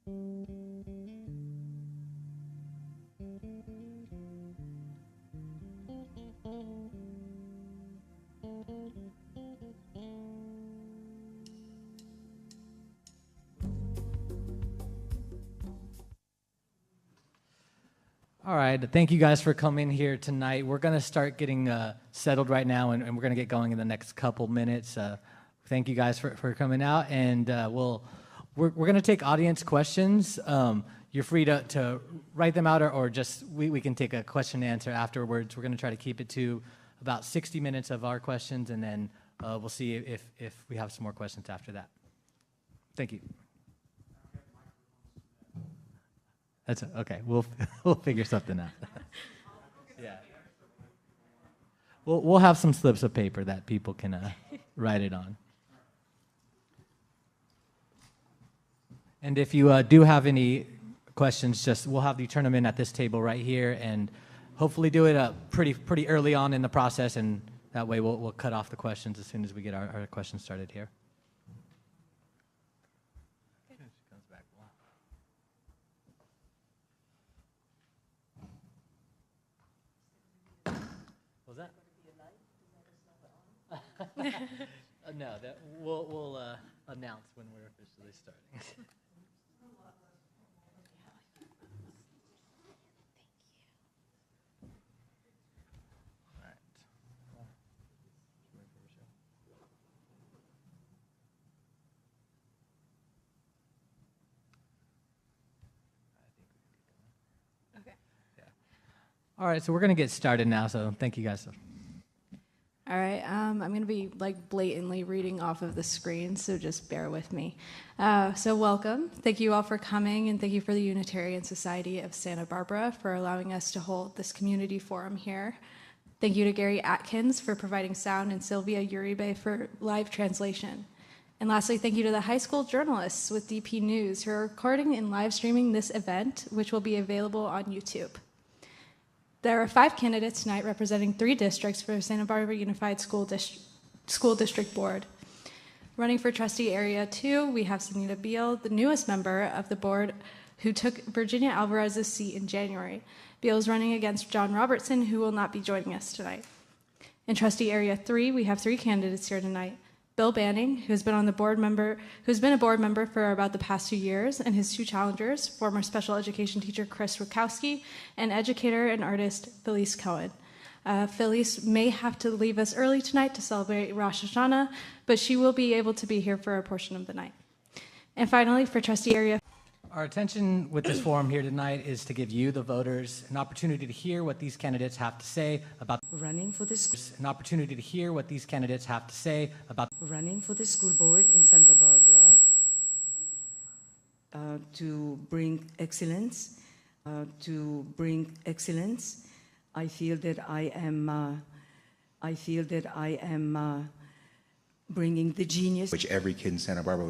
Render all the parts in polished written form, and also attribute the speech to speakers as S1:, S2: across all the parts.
S1: All right, thank you guys for coming here tonight. We're going to start getting settled right now, and we're going to get going in the next couple minutes. Thank you guys for coming out, and we're going to take audience questions. You're free to write them out, or just we can take a question and answer afterwards. We're going to try to keep it to about 60 minutes of our questions, and then we'll see if we have some more questions after that. Thank you. That's okay. We'll figure something out. Yeah. We'll have some slips of paper that people can write it on. And if you do have any questions, we'll have you turn them in at this table right here, and hopefully do it pretty early on in the process, and that way we'll cut off the questions as soon as we get our questions started here. No, we'll announce when we're officially starting. All right. Okay. Yeah. All right, so we're going to get started now, so thank you guys.
S2: All right, I'm going to be blatantly reading off of the screen, so just bear with me. So welcome. Thank you all for coming, and thank you for the Unitarian Society of Santa Barbara for allowing us to hold this community forum here. Thank you to Gary Atkins for providing sound and Sylvia Uribe for live translation. And lastly, thank you to the high school journalists with DP News who are recording and live streaming this event, which will be available on YouTube. There are 5 candidates tonight representing 3 districts for Santa Barbara Unified School District Board. Running for Trustee Area 2, we have Sunita Beal, the newest member of the board who took Virginia Alvarez's seat in January. Beal is running against John Robertson, who will not be joining us tonight. In Trustee Area 3, we have 3 candidates here tonight. Bill Banning, who's been a board member for about the past 2 years, and his 2 challengers, former special education teacher Chris Rukowski and educator and artist Felice Cohen. Felice may have to leave us early tonight to celebrate Rosh Hashanah, but she will be able to be here for a portion of the night. And finally, for Trustee Area...
S1: Our intention with this forum here tonight is to give you, the voters, an opportunity to hear what these candidates have to say about
S3: running for the school.
S1: An opportunity to hear what these candidates have to say about
S3: running for the school board in Santa Barbara to bring excellence. I feel that I am bringing the genius
S4: which every kid in Santa Barbara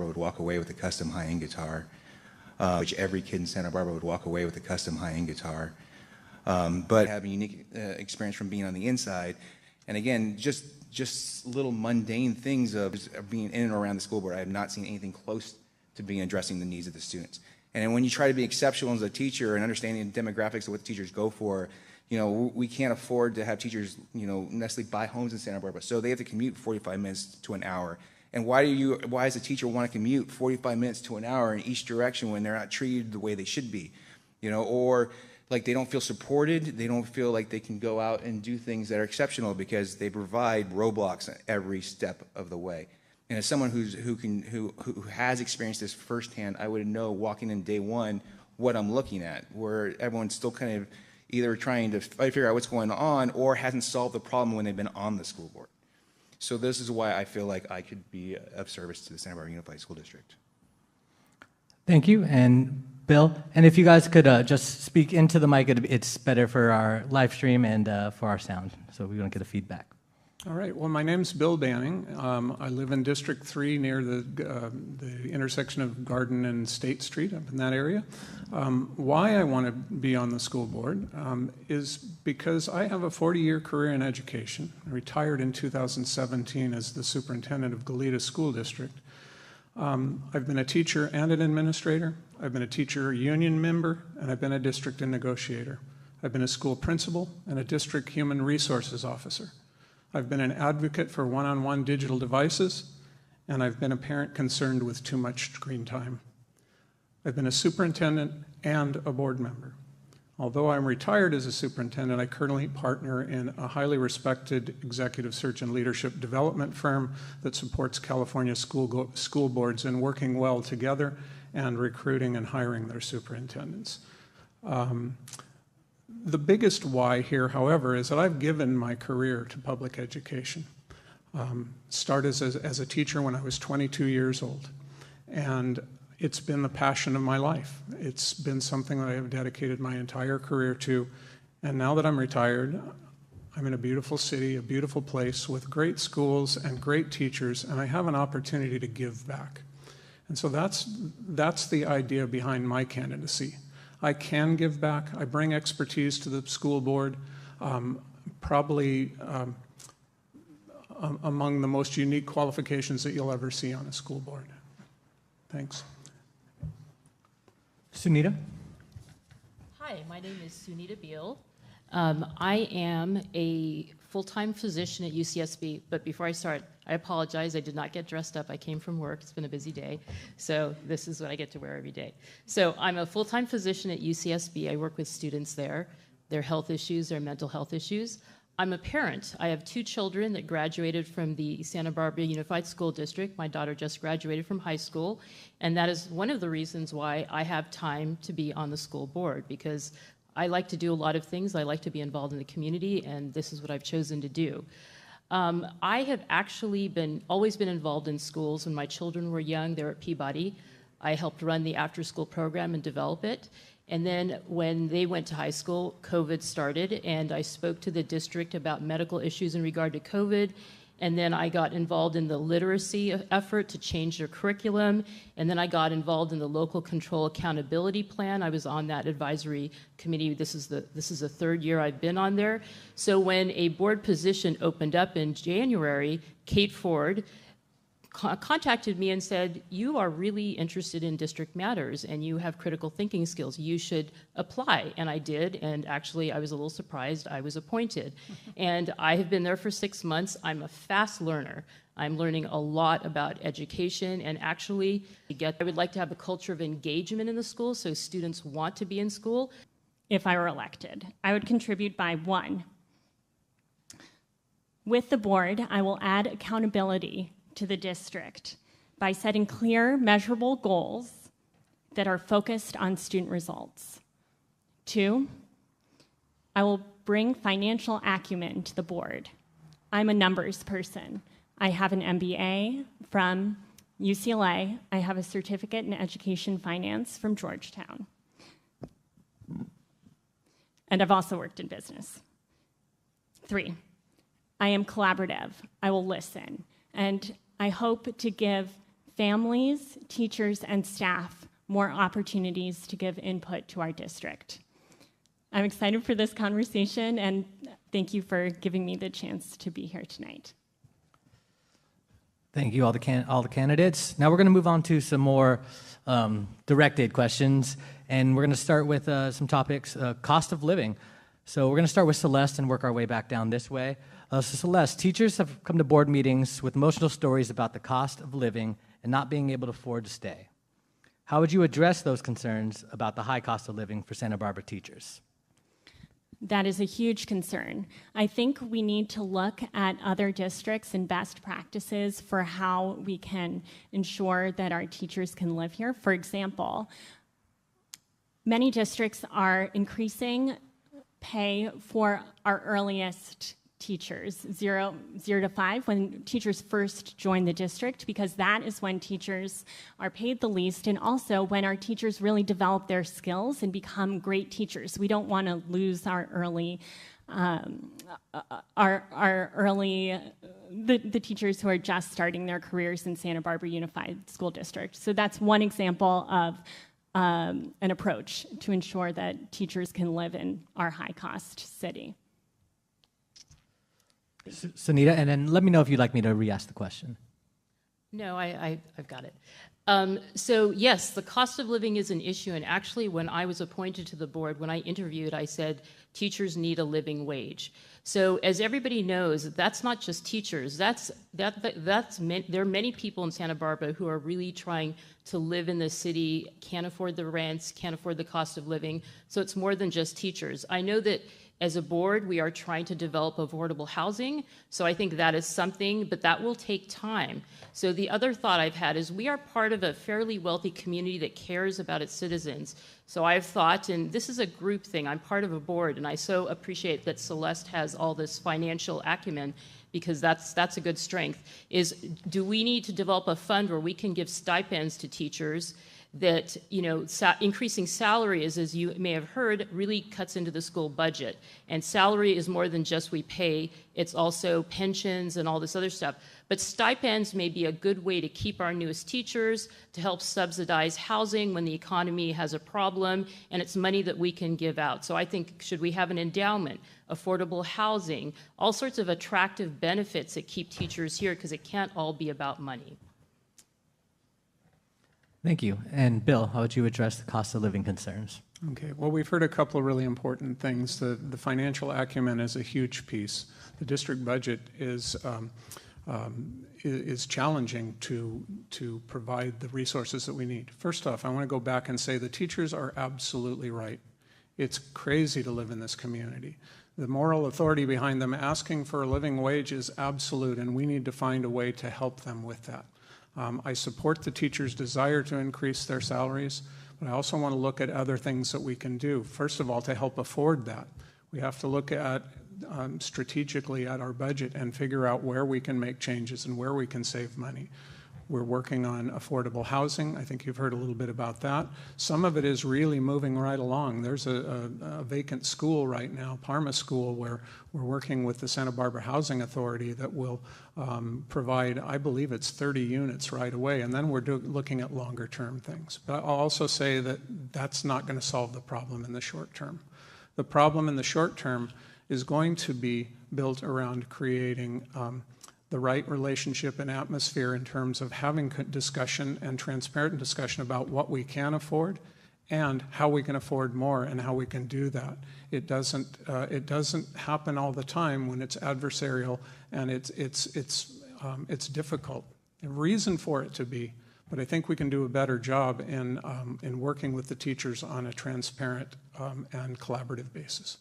S4: would walk away with a custom high-end guitar. But have a unique experience from being on the inside, and again, just little mundane things of being in and around the school board. I have not seen anything close to being addressing the needs of the students. And then when you try to be exceptional as a teacher and understanding the demographics of what teachers go for, we can't afford to have teachers, necessarily buy homes in Santa Barbara. So they have to commute 45 minutes to an hour. And why does a teacher want to commute 45 minutes to an hour in each direction when they're not treated the way they should be? Or like they don't feel supported, they don't feel like they can go out and do things that are exceptional because they provide roadblocks at every step of the way. And as someone who has experienced this firsthand, I would know walking in day one what I'm looking at, where everyone's still kind of either trying to figure out what's going on or hasn't solved the problem when they've been on the school board. So this is why I feel like I could be of service to the Santa Barbara Unified School District.
S1: Thank you. And Bill, and if you guys could just speak into the mic, it's better for our live stream and for our sound, so we don't get a feedback.
S5: All right. Well, my name's Bill Banning. I live in District 3 near the intersection of Garden and State Street, up in that area. Why I want to be on the school board is because I have a 40-year career in education. I retired in 2017 as the superintendent of Goleta School District. I've been a teacher and an administrator. I've been a teacher union member, and I've been a district negotiator. I've been a school principal and a district human resources officer. I've been an advocate for one-on-one digital devices, and I've been a parent concerned with too much screen time. I've been a superintendent and a board member. Although I'm retired as a superintendent, I currently partner in a highly respected executive search and leadership development firm that supports California school boards in working well together and recruiting and hiring their superintendents. The biggest why here, however, is that I've given my career to public education. Started as a teacher when I was 22 years old, and it's been the passion of my life. It's been something that I have dedicated my entire career to, and now that I'm retired, I'm in a beautiful city, a beautiful place with great schools and great teachers, and I have an opportunity to give back. And so that's the idea behind my candidacy. I can give back. I bring expertise to the school board, probably among the most unique qualifications that you'll ever see on a school board. Thanks.
S1: Sunita?
S6: Hi, my name is Sunita Beal. I am a full-time physician at UCSB, but before I start, I apologize. I did not get dressed up. I came from work. It's been a busy day, so this is what I get to wear every day. So I'm a full-time physician at UCSB. I work with students there, their health issues, their mental health issues. I'm a parent. I have 2 children that graduated from the Santa Barbara Unified School District. My daughter just graduated from high school, and that is one of the reasons why I have time to be on the school board, because I like to do a lot of things. I like to be involved in the community, and this is what I've chosen to do. I have actually always been involved in schools. When my children were young, they were at Peabody. I helped run the after-school program and develop it. And then when they went to high school, COVID started, and I spoke to the district about medical issues in regard to COVID. And then I got involved in the literacy effort to change their curriculum. And then I got involved in the local control accountability plan. I was on that advisory committee. This is the 3rd year I've been on there. So when a board position opened up in January, Kate Ford contacted me and said, you are really interested in district matters and you have critical thinking skills. You should apply. And I did, and actually I was a little surprised I was appointed. And I have been there for 6 months. I'm a fast learner. I'm learning a lot about education, and actually I would like to have a culture of engagement in the school so students want to be in school.
S7: If I were elected, I would contribute by 1. With the board, I will add accountability to the district by setting clear, measurable goals that are focused on student results. 2, I will bring financial acumen to the board. I'm a numbers person. I have an MBA from UCLA. I have a certificate in education finance from Georgetown. And I've also worked in business. 3, I am collaborative. I will listen. And I hope to give families, teachers, and staff more opportunities to give input to our district. I'm excited for this conversation, and thank you for giving me the chance to be here tonight.
S1: Thank you, all the candidates. Now we're going to move on to some more directed questions, and we're going to start with some topics, cost of living. So we're going to start with Celeste and work our way back down this way. So Celeste, teachers have come to board meetings with emotional stories about the cost of living and not being able to afford to stay. How would you address those concerns about the high cost of living for Santa Barbara teachers?
S7: That is a huge concern. I think we need to look at other districts and best practices for how we can ensure that our teachers can live here. For example, many districts are increasing pay for our earliest teachers, 0 to 5, when teachers first join the district, because that is when teachers are paid the least, and also when our teachers really develop their skills and become great teachers. We don't want to lose our early, the teachers who are just starting their careers in Santa Barbara Unified School District. So that's one example of an approach to ensure that teachers can live in our high-cost city.
S1: Sunita, and then let me know if you'd like me to re-ask the question.
S6: No, I've got it. So yes, the cost of living is an issue. And actually, when I was appointed to the board, when I interviewed, I said teachers need a living wage. So as everybody knows, that's not just teachers. There are many people in Santa Barbara who are really trying to live in the city, can't afford the rents, can't afford the cost of living. So it's more than just teachers. I know that as a board, we are trying to develop affordable housing. So I think that is something, but that will take time. So the other thought I've had is we are part of a fairly wealthy community that cares about its citizens. So I've thought, and this is a group thing, I'm part of a board, and I so appreciate that Celeste has all this financial acumen, because that's a good strength, is do we need to develop a fund where we can give stipends to teachers that, increasing salaries, as you may have heard, really cuts into the school budget. And salary is more than just we pay, it's also pensions and all this other stuff. But stipends may be a good way to keep our newest teachers, to help subsidize housing when the economy has a problem, and it's money that we can give out. So I think, should we have an endowment, affordable housing, all sorts of attractive benefits that keep teachers here, because it can't all be about money.
S1: Thank you. And Bill, how would you address the cost of living concerns?
S5: Okay, well, we've heard a couple of really important things. The financial acumen is a huge piece. The district budget is challenging to provide the resources that we need. First off, I want to go back and say the teachers are absolutely right. It's crazy to live in this community. The moral authority behind them asking for a living wage is absolute, and we need to find a way to help them with that. I support the teachers' desire to increase their salaries, but I also want to look at other things that we can do. First of all, to help afford that, we have to look at strategically at our budget and figure out where we can make changes and where we can save money. We're working on affordable housing. I think you've heard a little bit about that. Some of it is really moving right along. There's a vacant school right now, Parma School, where we're working with the Santa Barbara Housing Authority that will provide, I believe it's 30 units right away, and then we're looking at longer term things. But I'll also say that that's not going to solve the problem in the short term. The problem in the short term is going to be built around creating the right relationship and atmosphere in terms of having discussion and transparent discussion about what we can afford and how we can afford more and how we can do that. It doesn't happen all the time when it's adversarial and it's difficult. A reason for it to be, but I think we can do a better job in working with the teachers on a transparent and collaborative basis.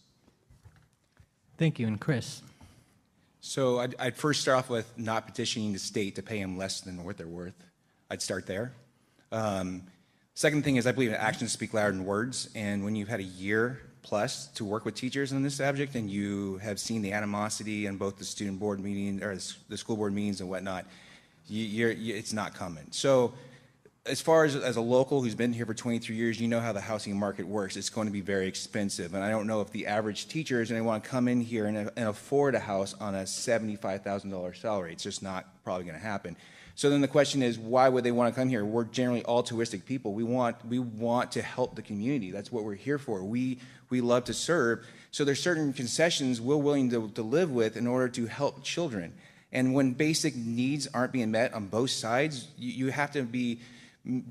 S1: Thank you. And Chris?
S4: So I'd first start off with not petitioning the state to pay them less than what they're worth. I'd start there. Second thing is I believe actions speak louder than words, and when you've had a year plus to work with teachers on this subject and you have seen the animosity in both the student board meeting or the school board meetings and whatnot, it's not coming. So as far as a local who's been here for 23 years, you know how the housing market works. It's going to be very expensive. And I don't know if the average teacher is going to want to come in here and afford a house on a $75,000 salary. It's just not probably going to happen. So then the question is, why would they want to come here? We're generally altruistic people. We want to help the community. That's what we're here for. We love to serve. So there's certain concessions we're willing to live with in order to help children. And when basic needs aren't being met on both sides, you have to be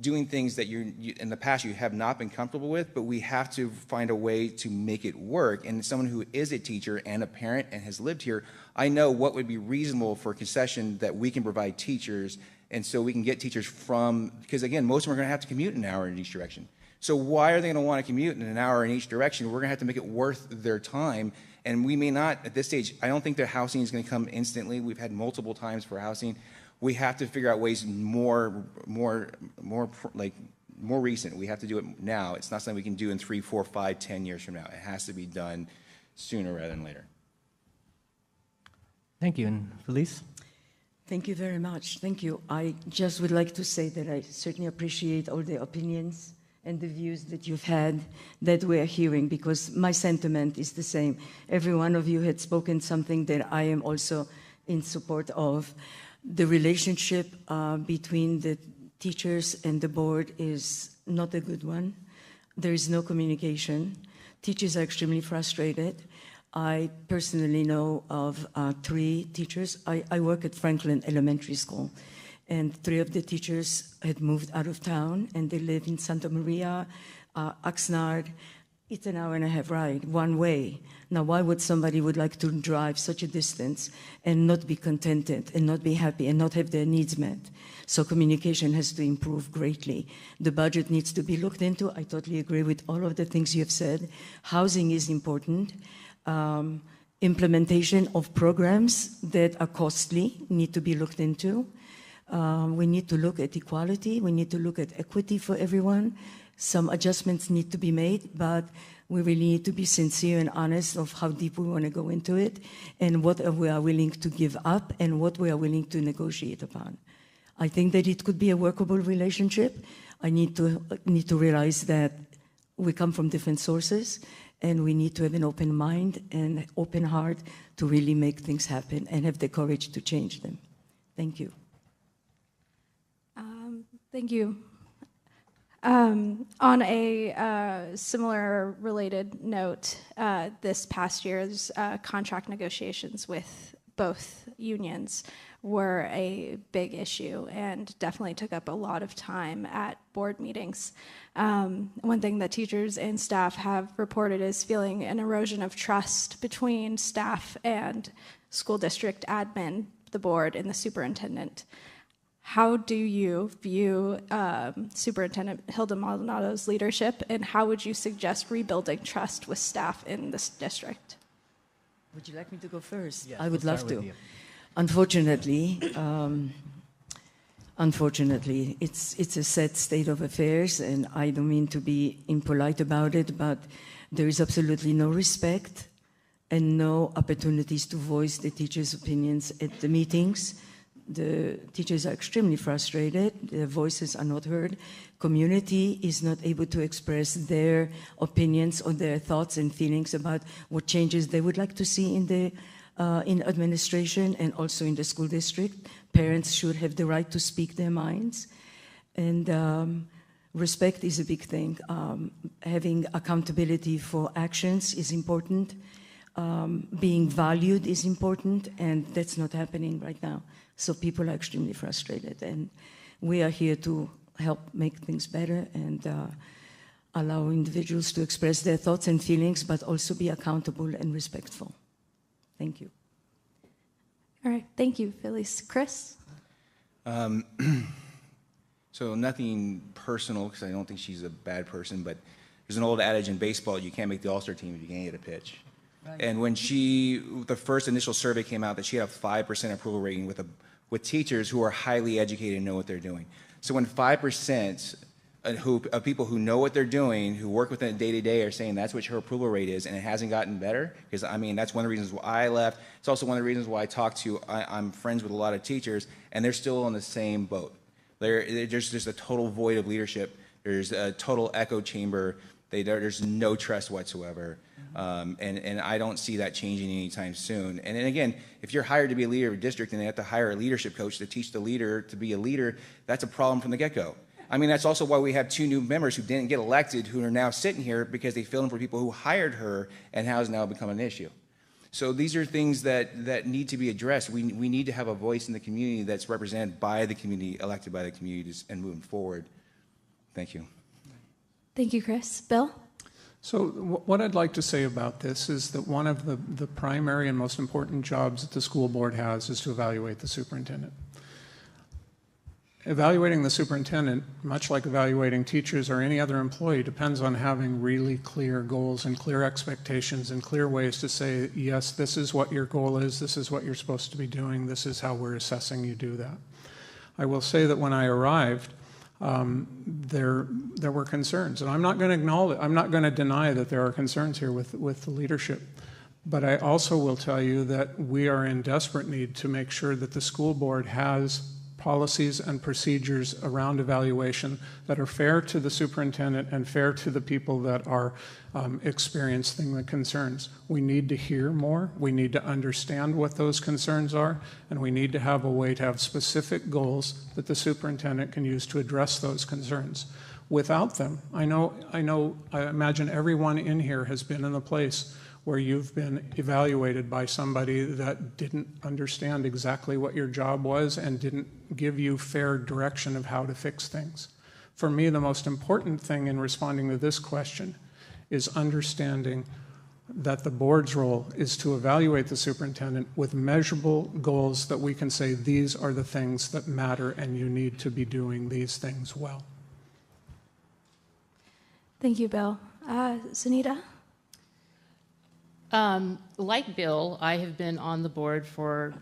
S4: doing things that in the past you have not been comfortable with, but we have to find a way to make it work. And as someone who is a teacher and a parent and has lived here, I know what would be reasonable for a concession that we can provide teachers, and so we can get teachers because again, most of them are going to have to commute an hour in each direction. So why are they going to want to commute in an hour in each direction? We're going to have to make it worth their time, and we may not, at this stage, I don't think their housing is going to come instantly. We've had multiple times for housing. We have to figure out ways more recent. We have to do it now. It's not something we can do in 3, 4, 5, 10 years from now. It has to be done sooner rather than later.
S1: Thank you. And Felice?
S3: Thank you very much. Thank you. I just would like to say that I certainly appreciate all the opinions and the views that you've had that we're hearing, because my sentiment is the same. Every one of you had spoken something that I am also in support of. The relationship between the teachers and the board is not a good one. There is no communication. Teachers are extremely frustrated. I personally know of 3 teachers. I work at Franklin Elementary School, and 3 of the teachers had moved out of town, and they live in Santa Maria, Oxnard. It's an hour and a half ride, one way. Now, why would somebody would like to drive such a distance and not be contented and not be happy and not have their needs met? So communication has to improve greatly. The budget needs to be looked into. I totally agree with all of the things you have said. Housing is important. Implementation of programs that are costly need to be looked into. We need to look at equality. We need to look at equity for everyone. Some adjustments need to be made, but we really need to be sincere and honest of how deep we want to go into it and what we are willing to give up and what we are willing to negotiate upon. I think that it could be a workable relationship. I need to realize that we come from different sources and we need to have an open mind and open heart to really make things happen and have the courage to change them. Thank you.
S2: Thank you. On a similar related note, this past year's contract negotiations with both unions were a big issue and definitely took up a lot of time at board meetings. One thing that teachers and staff have reported is feeling an erosion of trust between staff and school district admin, the board, and the superintendent. How do you view Superintendent Hilda Maldonado's leadership, and how would you suggest rebuilding trust with staff in this district?
S3: Would you like me to go first?
S1: Yes,
S3: I would
S1: we'll
S3: love
S1: start with
S3: to.
S1: you.
S3: Unfortunately, it's a sad state of affairs, and I don't mean to be impolite about it, but there is absolutely no respect and no opportunities to voice the teachers' opinions at the meetings. The teachers are extremely frustrated. Their voices are not heard. Community is not able to express their opinions or their thoughts and feelings about what changes they would like to see in administration and also in the school district. Parents should have the right to speak their minds. And respect is a big thing. Having accountability for actions is important. Being valued is important, and that's not happening right now. So people are extremely frustrated, and we are here to help make things better and allow individuals to express their thoughts and feelings, but also be accountable and respectful. Thank you.
S2: All right, thank you, Phyllis. Chris?
S4: So nothing personal, because I don't think she's a bad person, but there's an old adage in baseball, you can't make the All-Star team if you can't hit a pitch. Right. And when the first initial survey came out that she had a 5% approval rating with teachers who are highly educated and know what they're doing. So when 5% of people who know what they're doing, who work with it day-to-day are saying that's what her approval rate is, and it hasn't gotten better, because I mean, that's one of the reasons why I left. It's also one of the reasons why I'm friends with a lot of teachers, and they're still on the same boat. There's just a total void of leadership. There's a total echo chamber. There's no trust whatsoever. And I don't see that changing anytime soon. And then again, if you're hired to be a leader of a district and they have to hire a leadership coach to teach the leader to be a leader, that's a problem from the get-go. I mean, that's also why we have 2 new members who didn't get elected who are now sitting here because they filled in for people who hired her and has now become an issue. So these are things that need to be addressed. We need to have a voice in the community that's represented by the community, elected by the communities, and moving forward. Thank you.
S2: Thank you, Chris. Bill?
S5: So what I'd like to say about this is that one of the primary and most important jobs that the school board has is to evaluate the superintendent. Evaluating the superintendent, much like evaluating teachers or any other employee, depends on having really clear goals and clear expectations and clear ways to say, yes, this is what your goal is, this is what you're supposed to be doing, this is how we're assessing you do that. I will say that when I arrived, there were concerns, and I'm not going to deny that there are concerns here with the leadership. But I also will tell you that we are in desperate need to make sure that the school board has policies and procedures around evaluation that are fair to the superintendent and fair to the people that are experiencing the concerns. We need to hear more, we need to understand what those concerns are, and we need to have a way to have specific goals that the superintendent can use to address those concerns. Without them, I imagine everyone in here has been in a place where you've been evaluated by somebody that didn't understand exactly what your job was and didn't give you fair direction of how to fix things. For me, the most important thing in responding to this question is understanding that the board's role is to evaluate the superintendent with measurable goals that we can say these are the things that matter and you need to be doing these things well.
S2: Thank you, Bill. Sunita?
S6: Like Bill, I have been on the board for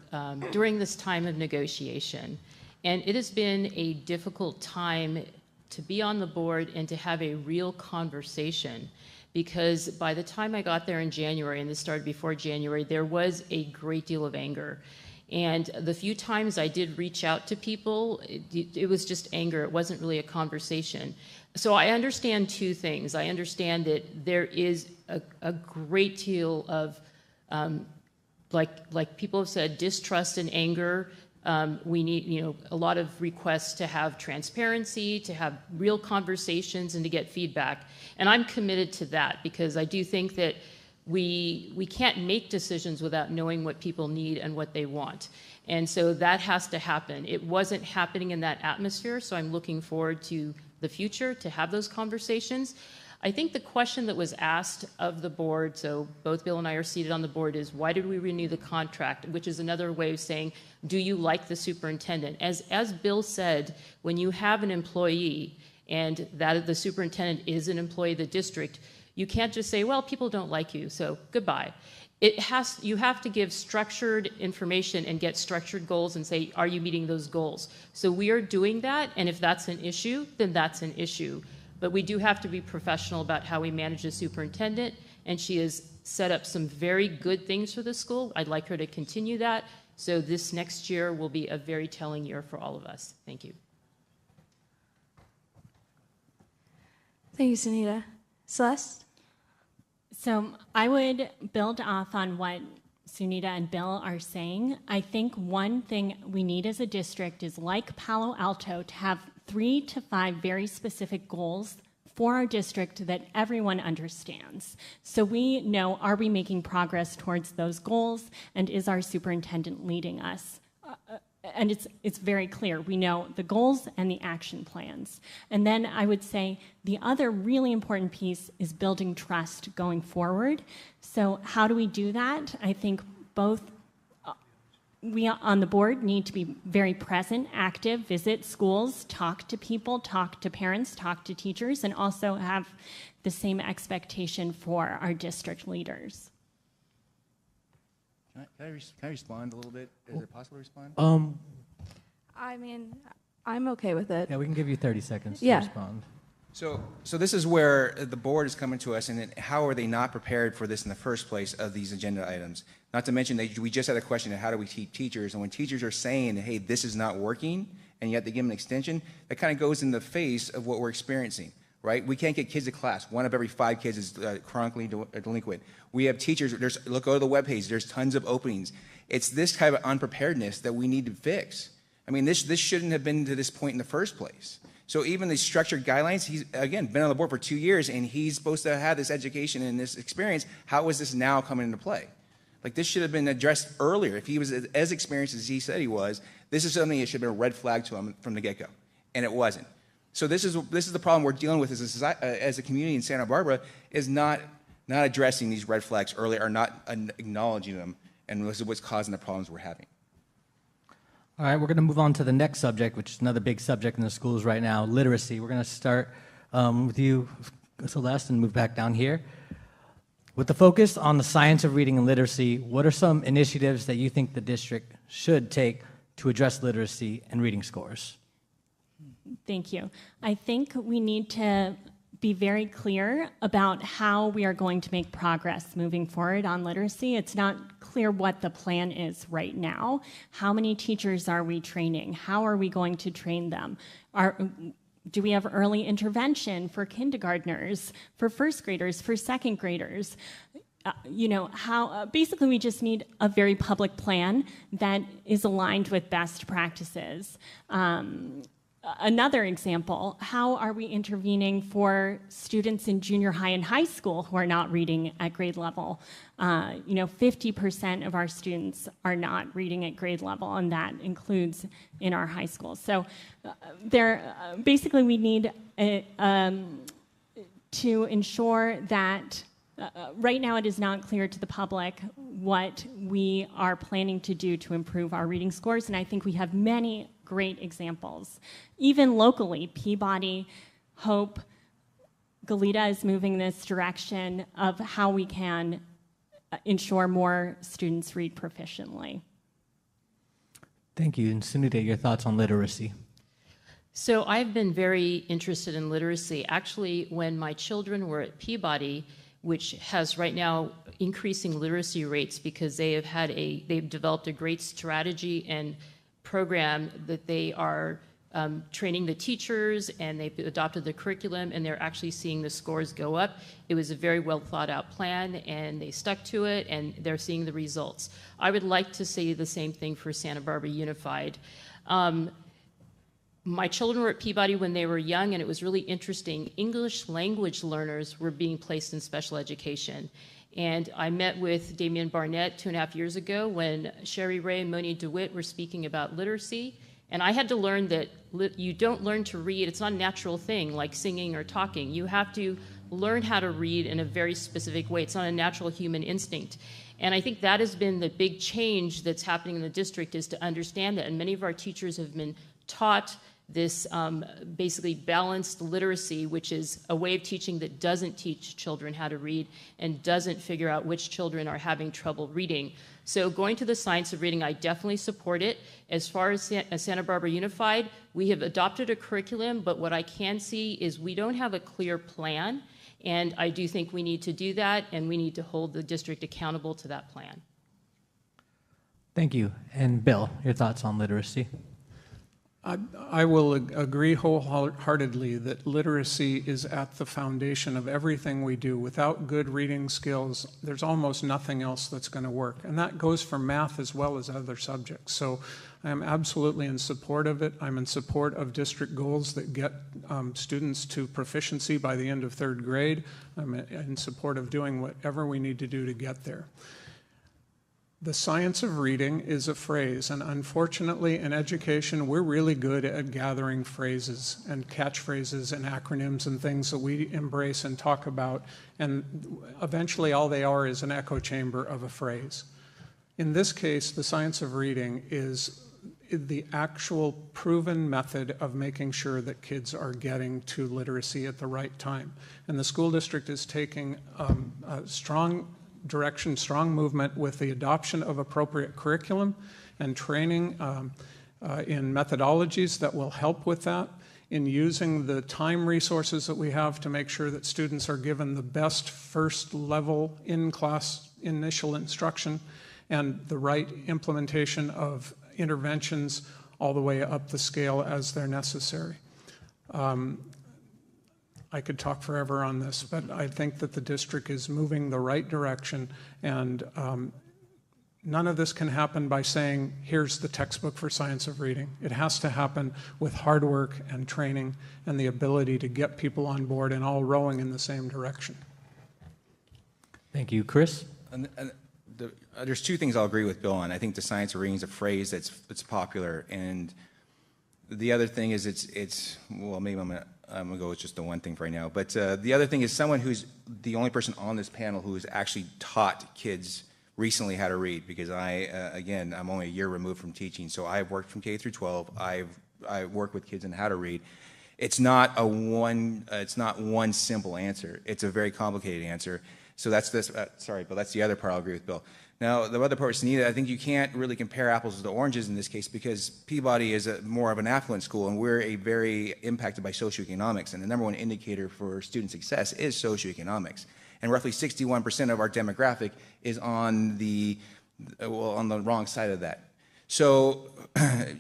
S6: during this time of negotiation, and it has been a difficult time to be on the board and to have a real conversation, because by the time I got there in January, and this started before January, there was a great deal of anger. And the few times I did reach out to people, it was just anger. It wasn't really a conversation. So I understand two things. I understand that there is a great deal of, like people have said, distrust and anger. We need, a lot of requests to have transparency, to have real conversations, and to get feedback. And I'm committed to that, because I do think that we can't make decisions without knowing what people need and what they want. And so that has to happen. It wasn't happening in that atmosphere, so I'm looking forward to the future to have those conversations. I think the question that was asked of the board, so both Bill and I are seated on the board, is why did we renew the contract, which is another way of saying, do you like the superintendent? As Bill said, when you have an employee and that the superintendent is an employee of the district, you can't just say, well, people don't like you, so goodbye. You have to give structured information and get structured goals and say, are you meeting those goals? So we are doing that, and if that's an issue, then that's an issue. But we do have to be professional about how we manage the superintendent, and she has set up some very good things for the school. I'd like her to continue that. So this next year will be a very telling year for all of us. Thank you.
S2: Thank you, Sunita. Celeste?
S7: So I would build off on what Sunita and Bill are saying. I think one thing we need as a district is, like Palo Alto, to have 3 to 5 very specific goals for our district that everyone understands. So we know, are we making progress towards those goals, and is our superintendent leading us? And it's very clear. We know the goals and the action plans. And then I would say the other really important piece is building trust going forward. So how do we do that? I think both we on the board need to be very present, active, visit schools, talk to people, talk to parents, talk to teachers, and also have the same expectation for our district leaders.
S4: Can I respond a little bit? Is it possible to respond?
S2: I mean, I'm okay with it.
S1: Yeah, we can give you 30 seconds to
S2: Yeah.
S1: respond.
S4: So this is where the board is coming to us, and then how are they not prepared for this in the first place of these agenda items? Not to mention that we just had a question of how do we teach teachers, and when teachers are saying, hey, this is not working, and yet they give them an extension, that kind of goes in the face of what we're experiencing, right? We can't get kids to class. 1 of every 5 kids is chronically delinquent. We have teachers, look, go to the webpage, there's tons of openings. It's this kind of unpreparedness that we need to fix. I mean, this shouldn't have been to this point in the first place. So even the structured guidelines, he's, again, been on the board for 2 years, and he's supposed to have this education and this experience. How is this now coming into play? Like, this should have been addressed earlier. If he was as experienced as he said he was, this is something that should have been a red flag to him from the get-go, and it wasn't. So this is the problem we're dealing with as a community in Santa Barbara, is not addressing these red flags early, or not acknowledging them, and this is what's causing the problems we're having.
S1: All right, we're going to move on to the next subject, which is another big subject in the schools right now, literacy. We're going to start with you, Celeste, and move back down here. With the focus on the science of reading and literacy, what are some initiatives that you think the district should take to address literacy and reading scores?
S7: Thank you. I think we need to be very clear about how we are going to make progress moving forward on literacy. It's not clear what the plan is right now. How many teachers are we training? How are we going to train them? Do we have early intervention for kindergartners, for first graders, for second graders? Basically we just need a very public plan that is aligned with best practices. another example, how are we intervening for students in junior high and high school who are not reading at grade level? 50% of our students are not reading at grade level, and that includes in our high schools. So basically we need to ensure that right now it is not clear to the public what we are planning to do to improve our reading scores, and I think we have many great examples. Even locally, Peabody, Hope, Goleta is moving this direction of how we can ensure more students read proficiently.
S1: Thank you. And Sunita, your thoughts on literacy?
S6: So I've been very interested in literacy. Actually, when my children were at Peabody, which has right now increasing literacy rates because they've developed a great strategy and program that they are training the teachers, and they've adopted the curriculum, and they're actually seeing the scores go up. It was a very well thought out plan, and they stuck to it, and they're seeing the results. I would like to say the same thing for Santa Barbara Unified. My children were at Peabody when they were young, and it was really interesting. English language learners were being placed in special education. And I met with Damian Barnett 2.5 years ago when Sherry Ray and Moni DeWitt were speaking about literacy. And I had to learn that you don't learn to read. It's not a natural thing like singing or talking. You have to learn how to read in a very specific way. It's not a natural human instinct. And I think that has been the big change that's happening in the district, is to understand that. And many of our teachers have been taught this basically balanced literacy, which is a way of teaching that doesn't teach children how to read and doesn't figure out which children are having trouble reading. So going to the science of reading, I definitely support it. As far as Santa Barbara Unified, we have adopted a curriculum, but what I can see is we don't have a clear plan, and I do think we need to do that, and we need to hold the district accountable to that plan.
S1: Thank you. And Bill, your thoughts on literacy?
S5: I will agree wholeheartedly that literacy is at the foundation of everything we do. Without good reading skills, there's almost nothing else that's going to work. And that goes for math as well as other subjects. So I am absolutely in support of it. I'm in support of district goals that get students to proficiency by the end of 3rd grade. I'm in support of doing whatever we need to do to get there. The science of reading is a phrase, and unfortunately in education we're really good at gathering phrases and catchphrases and acronyms and things that we embrace and talk about, and eventually all they are is an echo chamber of a phrase. In this case, the science of reading is the actual proven method of making sure that kids are getting to literacy at the right time. And the school district is taking a strong direction, strong movement with the adoption of appropriate curriculum and training in methodologies that will help with that, in using the time resources that we have to make sure that students are given the best first level in-class initial instruction and the right implementation of interventions all the way up the scale as they're necessary. I could talk forever on this, but I think that the district is moving the right direction, and none of this can happen by saying, here's the textbook for science of reading. It has to happen with hard work and training and the ability to get people on board and all rowing in the same direction.
S1: Thank you. Chris?
S4: There's 2 things I'll agree with Bill on. I think the science of reading is a phrase that's popular, and the other thing is well, maybe I'm gonna go with just the one thing for right now. But the other thing is someone who's the only person on this panel who has actually taught kids recently how to read, because again, I'm only a year removed from teaching, so I've worked from K through 12. I work with kids in how to read. It's not one simple answer. It's a very complicated answer. So that's this. Sorry, but that's the other part. I'll agree with Bill. Now, the other part is Sunita. I think you can't really compare apples to oranges in this case, because Peabody is more of an affluent school, and we're very impacted by socioeconomics. And the number one indicator for student success is socioeconomics. And roughly 61% of our demographic is on the wrong side of that. So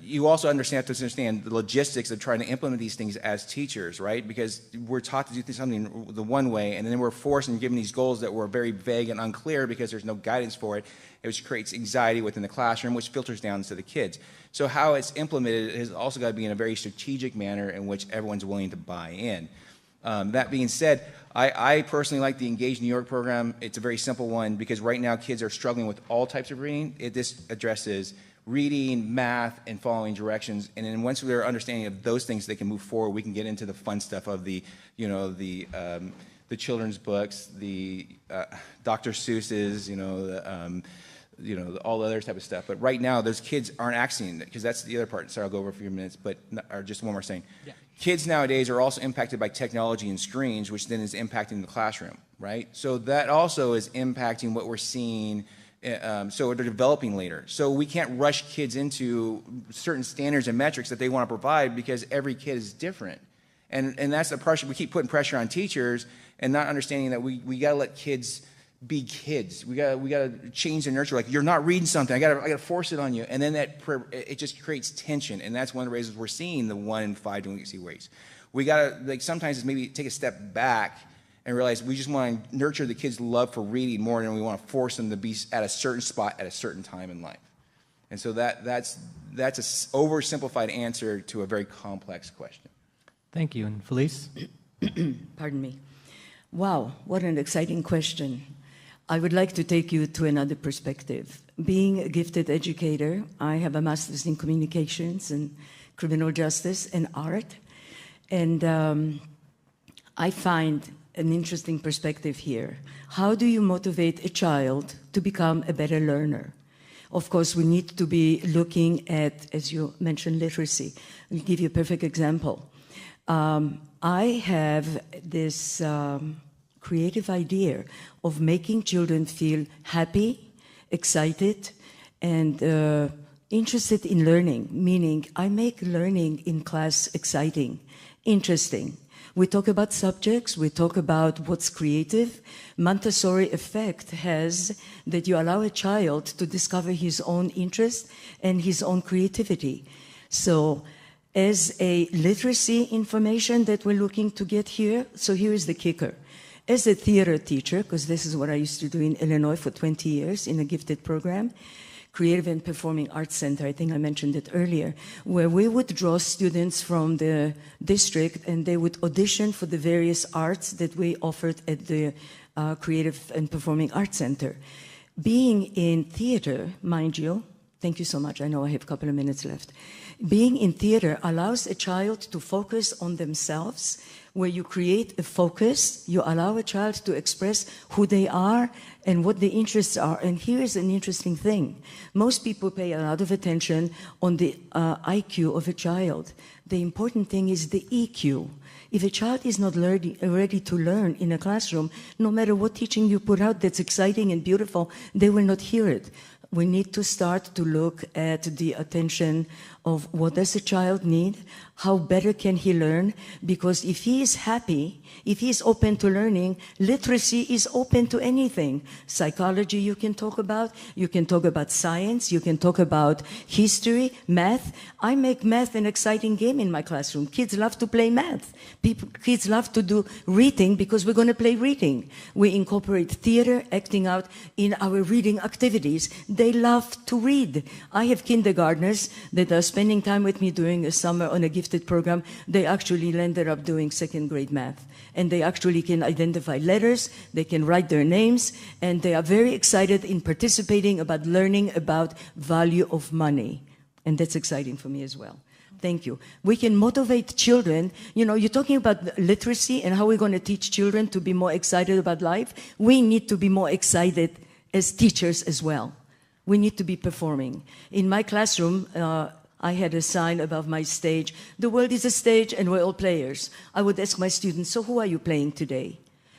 S4: you also have to understand the logistics of trying to implement these things as teachers, right? Because we're taught to do something the one way, and then we're forced and given these goals that were very vague and unclear because there's no guidance for it, which creates anxiety within the classroom, which filters down to the kids. So how it's implemented has also got to be in a very strategic manner in which everyone's willing to buy in. That being said, I personally like the Engage New York program. It's a very simple one because right now kids are struggling with all types of reading. This addresses reading, math, and following directions. And then once they're understanding of those things, they can move forward. We can get into the fun stuff of the children's books, the Dr. Seuss's, all the other type of stuff. But right now, those kids aren't accessing it because that's the other part. Sorry, I'll go over a few minutes, or just one more thing. Yeah. Kids nowadays are also impacted by technology and screens, which then is impacting the classroom, right? So that also is impacting what we're seeing. So they're developing later. So we can't rush kids into certain standards and metrics that they want to provide because every kid is different. And that's the pressure. We keep putting pressure on teachers and not understanding that we got to let kids be kids. We got to change the nurture. Like, you're not reading something. I got to force it on you. And then it just creates tension. And that's one of the reasons we're seeing the 1 in 5 delinquency rates. We got to, sometimes it's maybe take a step back and realize we just want to nurture the kids' love for reading more than we want to force them to be at a certain spot at a certain time in life. And so that's an oversimplified answer to a very complex question.
S1: Thank you. And Felice?
S3: Pardon me. Wow, what an exciting question. I would like to take you to another perspective. Being a gifted educator, I have a master's in communications and criminal justice and art. And I find an interesting perspective here. How do you motivate a child to become a better learner? Of course, we need to be looking at, as you mentioned, literacy. I'll give you a perfect example. I have this creative idea of making children feel happy, excited, and interested in learning, meaning I make learning in class exciting, interesting. We talk about subjects, we talk about what's creative. Montessori effect has that you allow a child to discover his own interest and his own creativity. So as a literacy information that we're looking to get here, so here is the kicker. As a theater teacher, because this is what I used to do in Illinois for 20 years in a gifted program, Creative and Performing Arts Center, I think I mentioned it earlier, where we would draw students from the district and they would audition for the various arts that we offered at the Creative and Performing Arts Center. Being in theater, mind you, thank you so much, I know I have a couple of minutes left. Being in theater allows a child to focus on themselves. Where you create a focus, you allow a child to express who they are and what the interests are. And here's an interesting thing. Most people pay a lot of attention on the IQ of a child. The important thing is the EQ. If a child is not ready to learn in a classroom, no matter what teaching you put out that's exciting and beautiful, they will not hear it. We need to start to look at the attention of what does a child need, how better can he learn, because if he is happy, if he is open to learning, literacy is open to anything. Psychology you can talk about science, you can talk about history, math. I make math an exciting game in my classroom. Kids love to play math. Kids love to do reading because we're going to play reading. We incorporate theater, acting out in our reading activities. They love to read. I have kindergartners that are spending time with me during a summer on a gifted program. They actually ended up doing second grade math. And they actually can identify letters, they can write their names, and they are very excited in participating about learning about value of money. And that's exciting for me as well. Thank you. We can motivate children. You know, you're talking about literacy and how we're going to teach children to be more excited about life. We need to be more excited as teachers as well. We need to be performing. In my classroom, I had a sign above my stage, the world is a stage and we're all players. I would ask my students, so who are you playing today?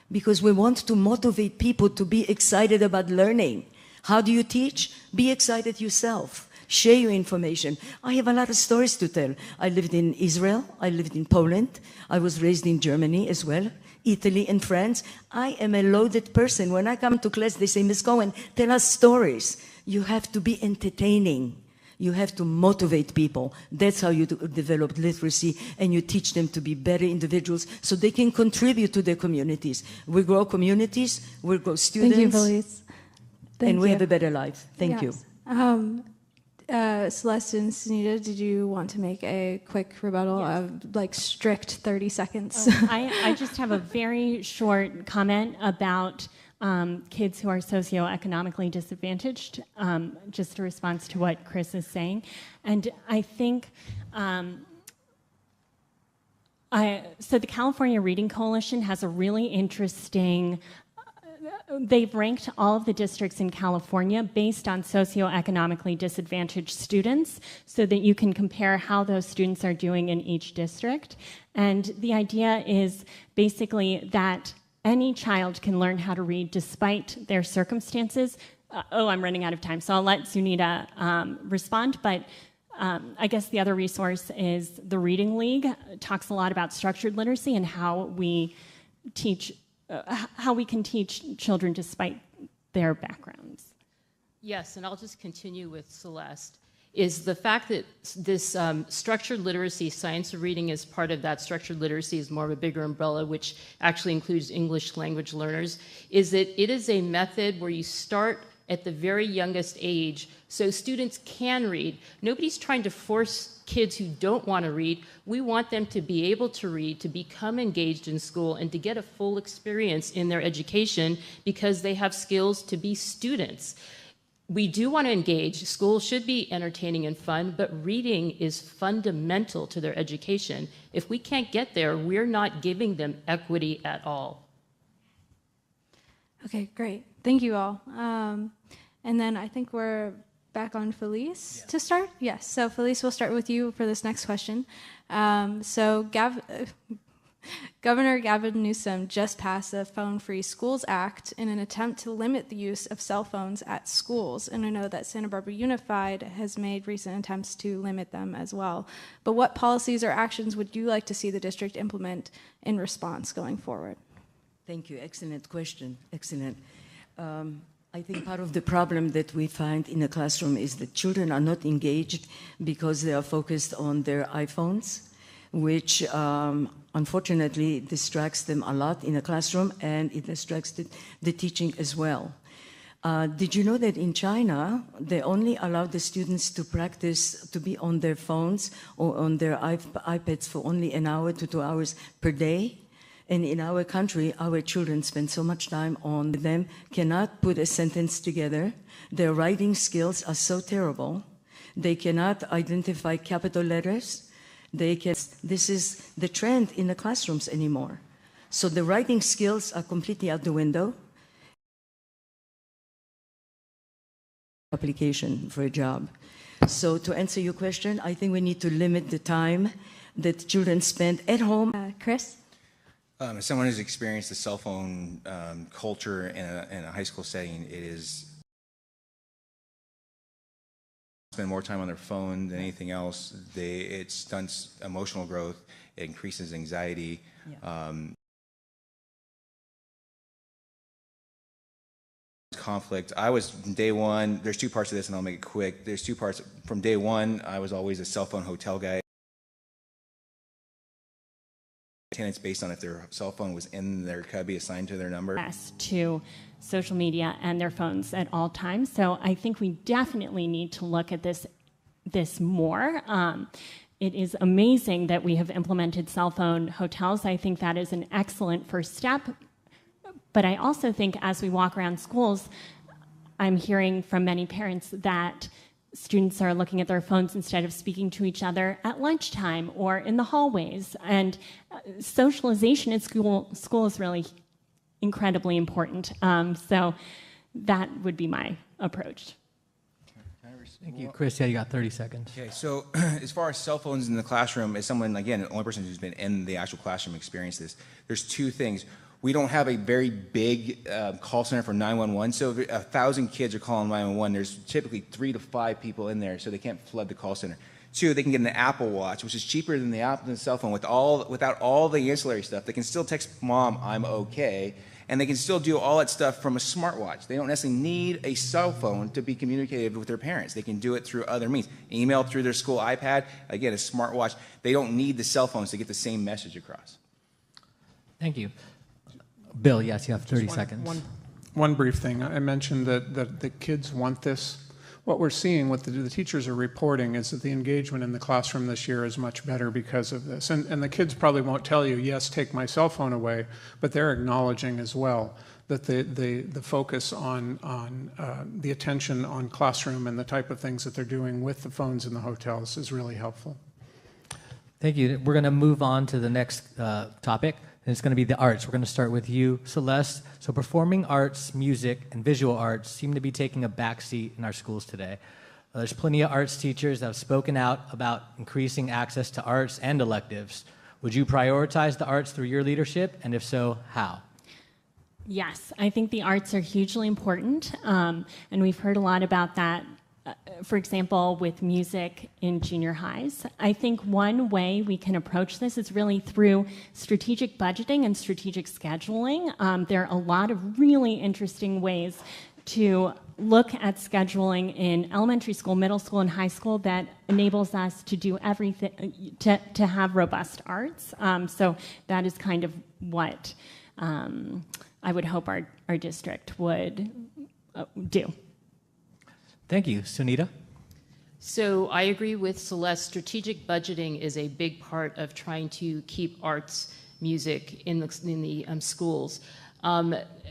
S3: Because we want to motivate people to be excited about learning. How do you teach? Be excited yourself. Share your information. I have a lot of stories to tell. I lived in Israel, I lived in Poland, I was raised in Germany as well, Italy and France. I am a loaded person. When I come to class, they say, Ms. Cohen, tell us stories. You have to be entertaining. You have to motivate people. That's how you develop literacy, and you teach them to be better individuals so they can contribute to their communities. We grow communities, we grow students.
S2: Thank you, Felice.
S3: And we have a better life. Thank you.
S2: Celeste and Sunita, did you want to make a quick rebuttal of like strict 30 seconds?
S7: I just have a very short comment about kids who are socioeconomically disadvantaged, just a response to what Chris is saying. And I think, so the California Reading Coalition has a really interesting, they've ranked all of the districts in California based on socioeconomically disadvantaged students so that you can compare how those students are doing in each district. And the idea is basically that any child can learn how to read despite their circumstances. I'm running out of time, so I'll let Sunita respond, but I guess the other resource is the Reading League. It talks a lot about structured literacy and how we teach how we can teach children despite their backgrounds.
S6: Yes, and I'll just continue with Celeste, is the fact that this structured literacy, science of reading is part of that. Structured literacy is more of a bigger umbrella, which actually includes English language learners, is that it is a method where you start at the very youngest age so students can read. Nobody's trying to force kids who don't want to read. We want them to be able to read, to become engaged in school, and to get a full experience in their education because they have skills to be students. We do want to engage. School should be entertaining and fun, but reading is fundamental to their education. If we can't get there, we're not giving them equity at all.
S2: Okay, great. Thank you all. And then I think we're back on Felice to start. Yes, so Felice, we'll start with you for this next question. Governor Gavin Newsom just passed the Phone-Free Schools Act in an attempt to limit the use of cell phones at schools. And I know that Santa Barbara Unified has made recent attempts to limit them as well. But what policies or actions would you like to see the district implement in response going forward?
S3: Thank you. Excellent question. Excellent. I think part of the problem that we find in a classroom is that children are not engaged because they are focused on their iPhones, which unfortunately distracts them a lot in a classroom, and it distracts the teaching as well. Did you know that in China, they only allow the students to practice to be on their phones or on their iPads for only an hour to 2 hours per day? And in our country, our children spend so much time on them, cannot put a sentence together. Their writing skills are so terrible. They cannot identify capital letters. This is the trend in the classrooms anymore. So the writing skills are completely out the window. Application for a job. So to answer your question, I think we need to limit the time that children spend at home.
S2: Chris?
S4: As someone who's experienced the cell phone culture in a high school setting, it is spend more time on their phone than anything else. It stunts emotional growth. It increases anxiety. Yeah. Conflict. I was from day one. There's two parts of this, and I'll make it quick. There's two parts. From day one, I was always a cell phone hotel guy. Tenants based on if their cell phone was in their cubby assigned to their number.
S7: To social media and their phones at all times. So I think we definitely need to look at this more. It is amazing that we have implemented cell phone hotels. I think that is an excellent first step. But I also think as we walk around schools, I'm hearing from many parents that students are looking at their phones instead of speaking to each other at lunchtime or in the hallways. And socialization at school is really incredibly important. So that would be my approach.
S1: Thank you, Chris. Yeah, you got 30 seconds.
S4: Okay, so as far as cell phones in the classroom, as someone, again, the only person who's been in the actual classroom experienced this, there's two things. We don't have a very big call center for 911, so if 1,000 kids are calling 911, there's typically 3 to 5 people in there, so they can't flood the call center. Two, they can get an Apple Watch, which is cheaper than the cell phone without all the ancillary stuff. They can still text mom, I'm okay, and they can still do all that stuff from a smartwatch. They don't necessarily need a cell phone to be communicative with their parents. They can do it through other means. Email through their school iPad, again, a smartwatch. They don't need the cell phones to get the same message across.
S1: Thank you. Bill, yes, you have 30 seconds.
S5: One brief thing. I mentioned that the kids want this. What we're seeing, what the teachers are reporting, is that the engagement in the classroom this year is much better because of this. And the kids probably won't tell you, yes, take my cell phone away, but they're acknowledging as well that the focus on the attention on classroom and the type of things that they're doing with the phones in the hotels is really helpful.
S1: Thank you. We're going to move on to the next topic, and it's going to be the arts. We're going to start with you, Celeste. So performing arts, music, and visual arts seem to be taking a backseat in our schools today. There's plenty of arts teachers that have spoken out about increasing access to arts and electives. Would you prioritize the arts through your leadership, and if so, how?
S7: Yes, I think the arts are hugely important, and we've heard a lot about that. For example, with music in junior highs. I think one way we can approach this is really through strategic budgeting and strategic scheduling. There are a lot of really interesting ways to look at scheduling in elementary school, middle school, and high school that enables us to do everything, to have robust arts. So that is kind of what I would hope our district would do.
S1: Thank you. Sunita?
S6: So I agree with Celeste. Strategic budgeting is a big part of trying to keep arts, music in the schools.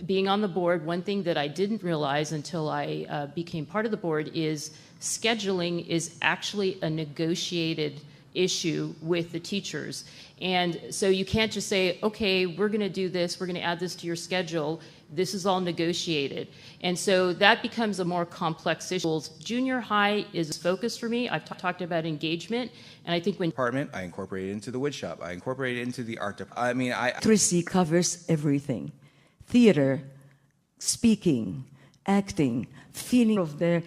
S6: Being on the board, one thing that I didn't realize until I became part of the board is scheduling is actually a negotiated issue with the teachers. And so you can't just say, okay, we're going to do this, we're going to add this to your schedule. This is all negotiated. And so that becomes a more complex issue. Junior high is focused for me. I've talked about engagement, and I think when
S4: Department, I incorporated it into the wood shop. I incorporated it into the art department. I mean,
S3: Literacy covers everything. Theater, speaking, acting, feeling of their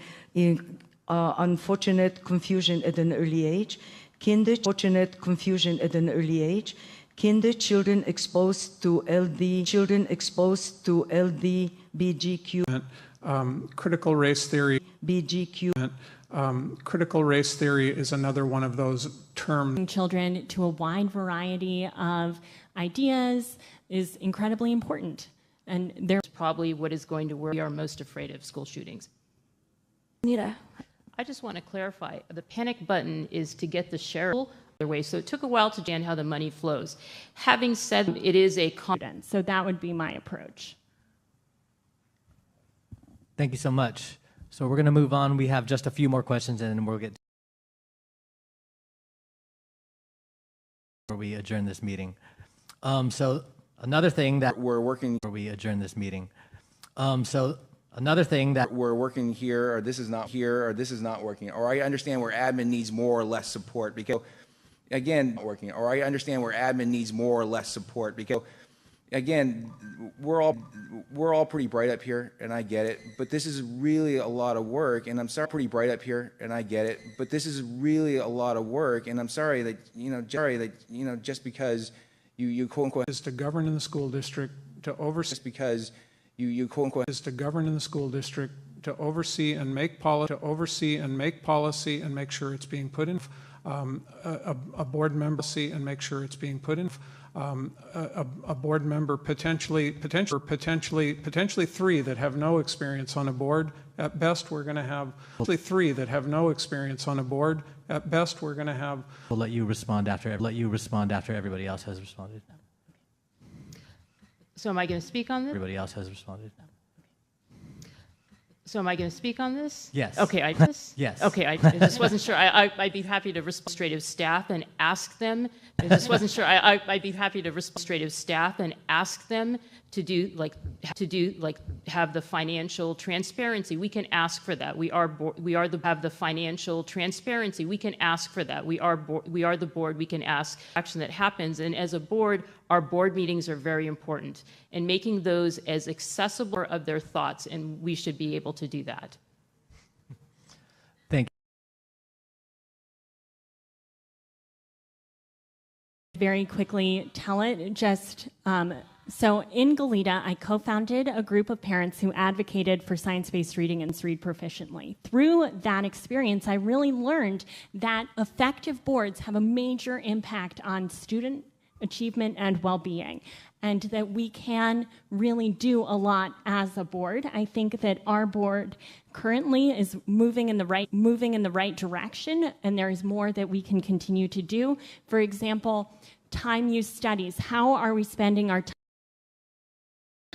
S3: unfortunate confusion at an early age, unfortunate confusion at an early age, children exposed to LGBTQ,
S5: Critical race theory.
S3: BGQ.
S5: Critical race theory is another one of those terms.
S7: Children to a wide variety of ideas is incredibly important. And there's
S6: probably what is going to work. We are most afraid of school shootings.
S2: Anita.
S6: I just want to clarify, the panic button is to get the sheriff their way. So it took a while to understand how the money flows. Having said it is a confidence.
S7: so that would be my approach.
S1: Thank you so much. So we're going to move on. We have just a few more questions, and then we'll get before we adjourn this meeting. So another thing that
S4: we're working.
S1: Before we adjourn this meeting. So another thing that
S4: We're working here, or this is not here, or this is not working. Or I understand where admin needs more or less support because, again, not working. Or I understand where admin needs more or less support because, again, we're all pretty bright up here, and I get it. But this is really a lot of work, and I'm sorry, pretty bright up here, and I get it. But this is really a lot of work, and I'm sorry that just because you quote unquote
S5: Is to govern in the school district, to oversee.
S4: just because you quote unquote
S5: Is to govern in the school district, to oversee and make policy, and make sure it's being put in. A board member and make sure it's being put in. A board member potentially three that have no experience on a board. At best, we're going to have three that have no experience on a board. At best, we're going to have.
S1: we'll let you respond after everybody else has responded.
S6: So am I going to speak on this?
S1: Everybody else has responded.
S6: So am I going to speak on this?
S1: Yes.
S6: Okay.
S1: Yes.
S6: Okay. I just wasn't sure. I'd be happy to respond to administrative staff and ask them. I just wasn't sure. I'd be happy to respond to administrative staff and ask them to have the financial transparency. We can ask for that. We have the financial transparency. We can ask for that. We are the board. We can ask action that happens. And as a board, our board meetings are very important, and making those as accessible of their thoughts, and we should be able to do that.
S1: Thank you.
S7: Very quickly tell it, just So in Goleta, I co-founded a group of parents who advocated for science-based reading and read proficiently. Through that experience, I really learned that effective boards have a major impact on student achievement and well-being, and that we can really do a lot as a board. I think that our board currently is moving in the right direction, and there is more that we can continue to do. For example, time use studies. How are we spending our time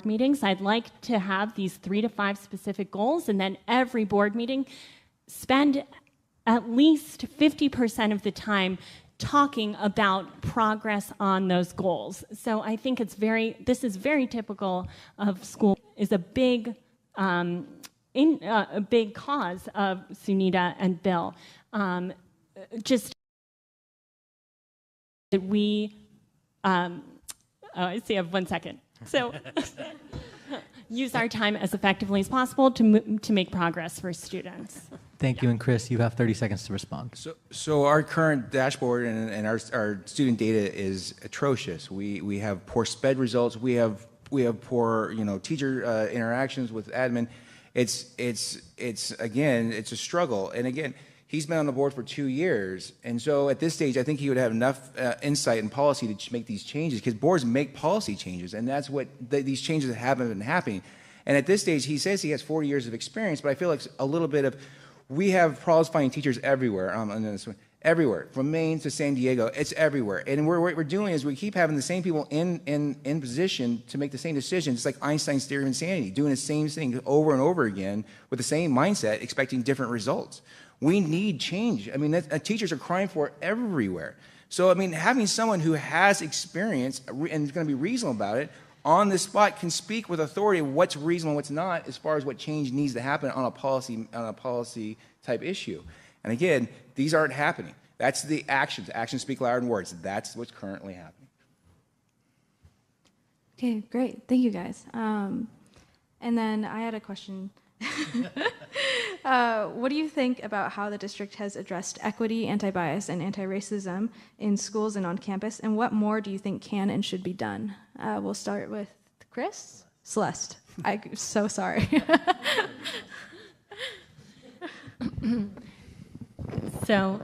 S7: meetings? I'd like to have these 3 to 5 specific goals, and then every board meeting spend at least 50% of the time talking about progress on those goals. So I think this is very typical of school, is a big cause of Sunita and Bill. Just that we, I see I have 1 second. So use our time as effectively as possible to make progress for students.
S1: Thank you, and Chris, you have 30 seconds to respond.
S4: So our current dashboard and our student data is atrocious. We have poor SPED results. We have poor teacher interactions with admin. It's a struggle. And again, he's been on the board for 2 years, and so at this stage, I think he would have enough insight and policy to make these changes, because boards make policy changes, and that's what these changes haven't been happening. And at this stage, he says he has 40 years of experience, but I feel like a little bit of, we have problems finding teachers everywhere. Everywhere, from Maine to San Diego, it's everywhere. And what we're doing is we keep having the same people in position to make the same decisions. It's like Einstein's theory of insanity, doing the same thing over and over again with the same mindset, expecting different results. We need change. I mean, teachers are crying for it everywhere. So, I mean, having someone who has experience and is going to be reasonable about it on the spot can speak with authority of what's reasonable and what's not as far as what change needs to happen on a policy type issue. And again, these aren't happening. That's the actions. Actions speak louder than words. That's what's currently happening.
S2: Okay, great. Thank you, guys. And then I had a question. What do you think about how the district has addressed equity, anti-bias, and anti-racism in schools and on campus? And what more do you think can and should be done? We'll start with Chris. Celeste. I'm so sorry.
S7: So,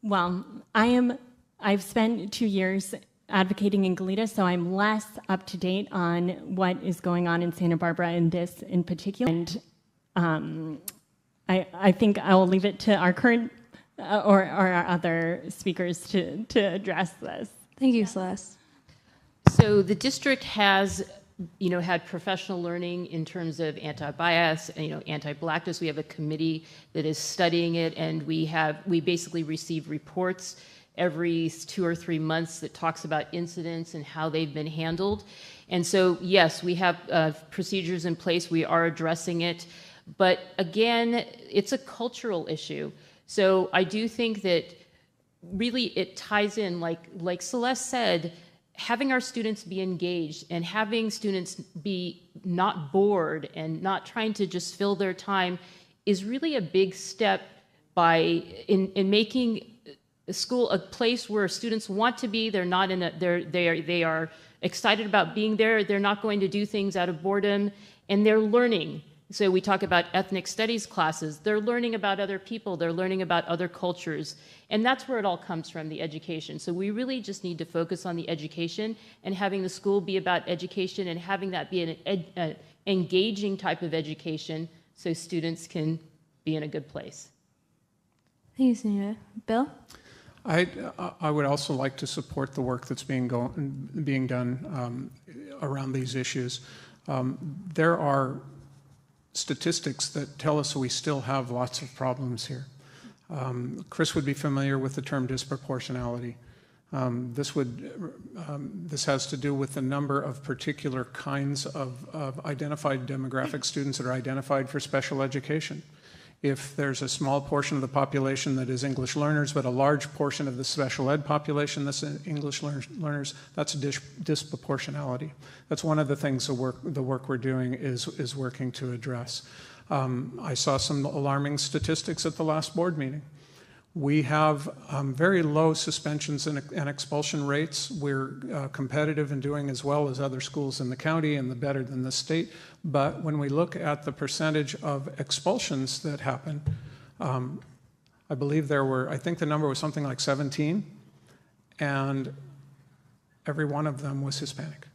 S7: well, I've spent 2 years advocating in Goleta, so I'm less up to date on what is going on in Santa Barbara in this in particular. And I think I will leave it to our current or our other speakers to address this.
S2: Thank you, Celeste.
S6: So the district has, had professional learning in terms of anti-bias, anti-blackness. We have a committee that is studying it, and we basically receive reports every 2 or 3 months that talks about incidents and how they've been handled. And so, yes, we have procedures in place. We are addressing it. But again, it's a cultural issue. So I do think that really it ties in, like Celeste said, having our students be engaged and having students be not bored and not trying to just fill their time is really a big step in making a school a place where students want to be. They're not they are excited about being there. They're not going to do things out of boredom, and they're learning. So we talk about ethnic studies classes. They're learning about other people. They're learning about other cultures. And that's where it all comes from, the education. So we really just need to focus on the education and having the school be about education and having that be an engaging type of education so students can be in a good place.
S2: Thank you, Sunita. Bill?
S5: I would also like to support the work that's being done around these issues. There are statistics that tell us we still have lots of problems here. Chris would be familiar with the term disproportionality. This has to do with the number of particular kinds of identified demographic students that are identified for special education. If there's a small portion of the population that is English learners, but a large portion of the special ed population that's English learners, that's disproportionality. That's one of the things the work we're doing is working to address. I saw some alarming statistics at the last board meeting. We have very low suspensions and expulsion rates. We're competitive in doing as well as other schools in the county and better than the state. But when we look at the percentage of expulsions that happen, I believe I think the number was something like 17, and every one of them was Hispanic.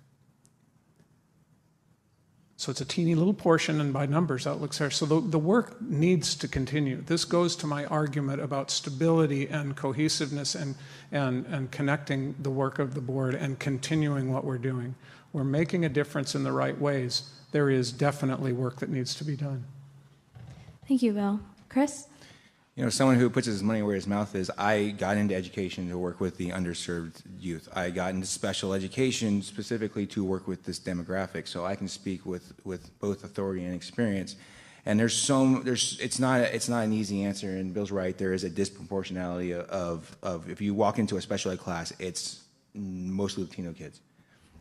S5: So it's a teeny little portion, and by numbers that looks there. So the work needs to continue. This goes to my argument about stability and cohesiveness and connecting the work of the board and continuing what we're doing. We're making a difference in the right ways. There is definitely work that needs to be done.
S2: Thank you, Bill. Chris?
S4: You know, someone who puts his money where his mouth is, I got into education to work with the underserved youth. I got into special education specifically to work with this demographic, so I can speak with both authority and experience. And it's not an easy answer, and Bill's right, there is a disproportionality of if you walk into a special ed class, it's mostly Latino kids.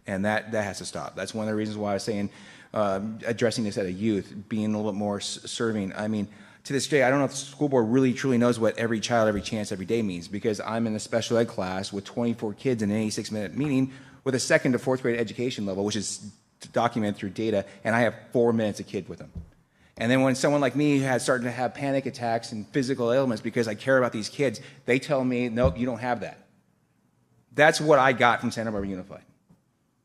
S4: And that has to stop. That's one of the reasons why I was saying, addressing this at a youth, being a little bit more serving. I mean, to this day, I don't know if the school board really truly knows what every child, every chance, every day means, because I'm in a special ed class with 24 kids in an 86-minute meeting with a 2nd to 4th grade education level, which is documented through data, and I have 4 minutes a kid with them. And then when someone like me has started to have panic attacks and physical ailments because I care about these kids, they tell me, nope, you don't have that. That's what I got from Santa Barbara Unified.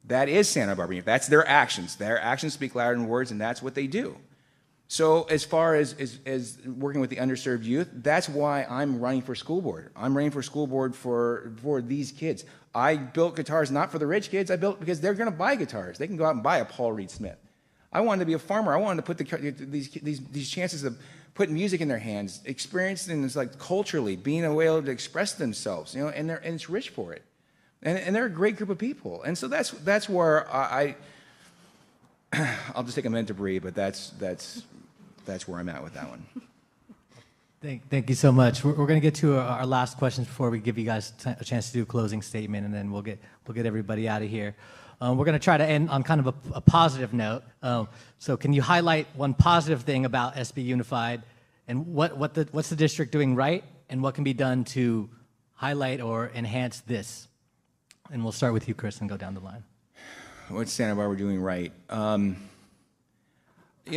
S4: That is Santa Barbara Unified. That's their actions. Their actions speak louder than words, and that's what they do. So as far as working with the underserved youth, that's why I'm running for school board. I'm running for school board for these kids. I built guitars not for the rich kids. I built because they're going to buy guitars. They can go out and buy a Paul Reed Smith. I wanted to be a farmer. I wanted to put these chances of putting music in their hands, experiencing this like culturally, being a way to express themselves, you know, and it's rich for it. And they're a great group of people. And so that's where I'll just take a minute to breathe, but that's where I'm at with that one.
S1: Thank you so much. We're going to get to our last questions before we give you guys a chance to do a closing statement, and then we'll get everybody out of here. We're going to try to end on kind of a positive note. So can you highlight one positive thing about SB Unified, and what's the district doing right, and what can be done to highlight or enhance this? And we'll start with you, Chris, and go down the line.
S4: What's Santa Barbara doing right? You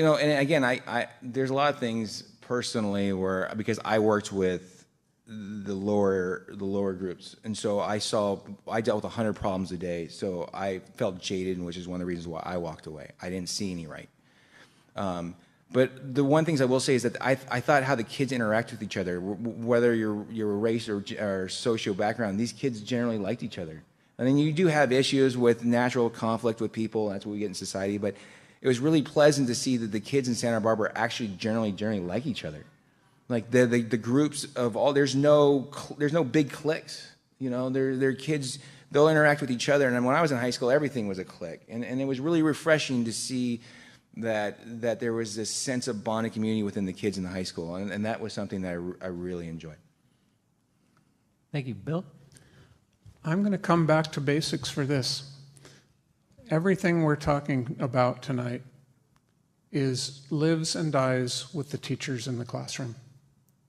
S4: know, and again, I there's a lot of things personally because I worked with the lower groups, and so I dealt with 100 problems a day, so I felt jaded, which is one of the reasons why I walked away. I didn't see any right. But the one things I will say is that I thought how the kids interact with each other, whether your race or social background, these kids generally liked each other. I mean, you do have issues with natural conflict with people. That's what we get in society, but it was really pleasant to see that the kids in Santa Barbara actually generally like each other. Like the groups of all, there's no big cliques. You know, they're kids, they'll interact with each other. And when I was in high school, everything was a clique. And it was really refreshing to see that there was this sense of bonding community within the kids in the high school. And that was something that I really enjoyed.
S1: Thank you. Bill?
S5: I'm going to come back to basics for this. Everything we're talking about tonight lives and dies with the teachers in the classroom.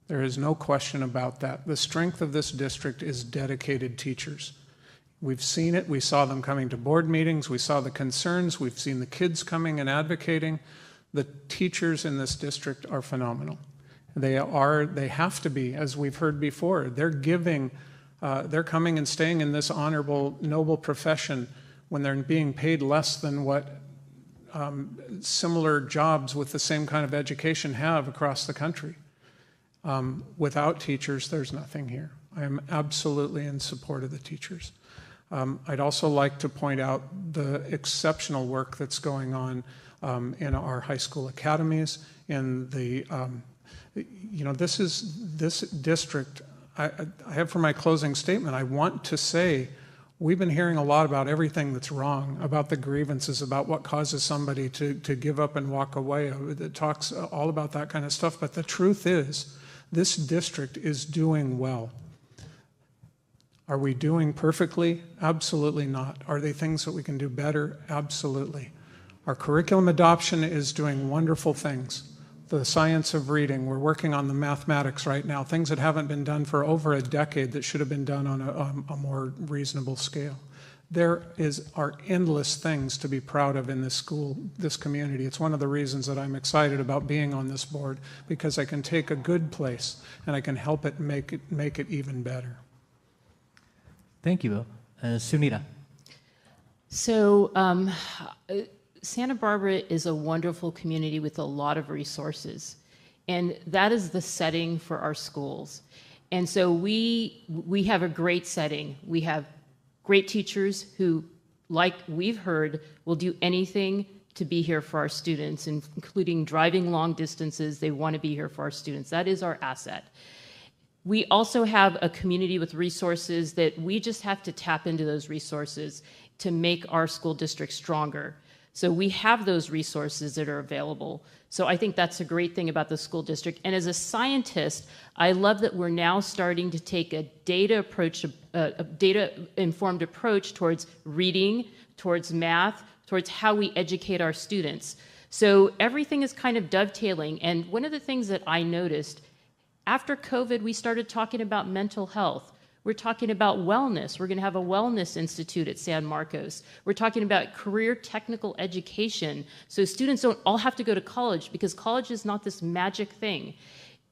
S5: There is no question about that. The strength of this district is dedicated teachers. We've seen it. We saw them coming to board meetings. We saw the concerns. We've seen the kids coming and advocating. The teachers in this district are phenomenal. They have to be, as we've heard before. They're coming and staying in this honorable, noble profession when they're being paid less than what similar jobs with the same kind of education have across the country. Without teachers, there's nothing here. I am absolutely in support of the teachers. I'd also like to point out the exceptional work that's going on in our high school academies. In the, this district. I have for my closing statement, I want to say we've been hearing a lot about everything that's wrong, about the grievances, about what causes somebody to give up and walk away. It talks all about that kind of stuff. But the truth is, this district is doing well. Are we doing perfectly? Absolutely not. Are there things that we can do better? Absolutely. Our curriculum adoption is doing wonderful things. the science of reading. We're working on the mathematics right now, things that haven't been done for over a decade that should have been done on a more reasonable scale. There are endless things to be proud of in this school, this community. It's one of the reasons that I'm excited about being on this board, because I can take a good place and I can help it make it even better.
S1: Thank you, Bill. Sunita.
S6: So Santa Barbara is a wonderful community with a lot of resources, and that is the setting for our schools. And so we have a great setting. We have great teachers who, like we've heard, will do anything to be here for our students, including driving long distances. They want to be here for our students. That is our asset. We also have a community with resources that we just have to tap into those resources to make our school district stronger. So we have those resources that are available. So I think that's a great thing about the school district. And as a scientist, I love that we're now starting to take a data-informed approach towards reading, towards math, towards how we educate our students. So everything is kind of dovetailing. And one of the things that I noticed, after COVID, we started talking about mental health. We're talking about wellness. We're going to have a wellness institute at San Marcos. We're talking about career technical education. So students don't all have to go to college, because college is not this magic thing.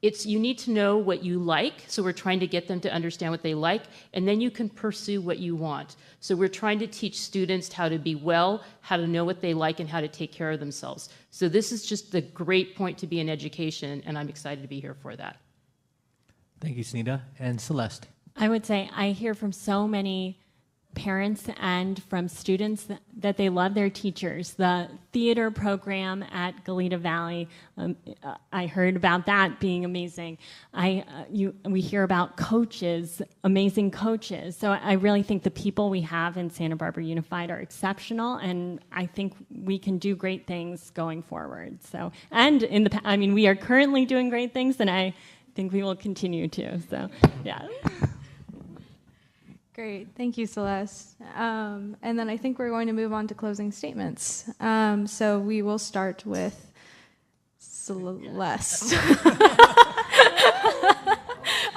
S6: You need to know what you like. So we're trying to get them to understand what they like, and then you can pursue what you want. So we're trying to teach students how to be well, how to know what they like, and how to take care of themselves. So this is just the great point to be in education, and I'm excited to be here for that.
S1: Thank you, Sunita. And Celeste.
S7: I would say I hear from so many parents and from students that they love their teachers. The theater program at Goleta Valley, I heard about that being amazing. We hear about coaches, amazing coaches. So I really think the people we have in Santa Barbara Unified are exceptional, and I think we can do great things going forward. So, and we are currently doing great things, and I think we will continue to. So, yeah.
S2: Great. Thank you, Celeste. And then I think we're going to move on to closing statements. So we will start with Celeste.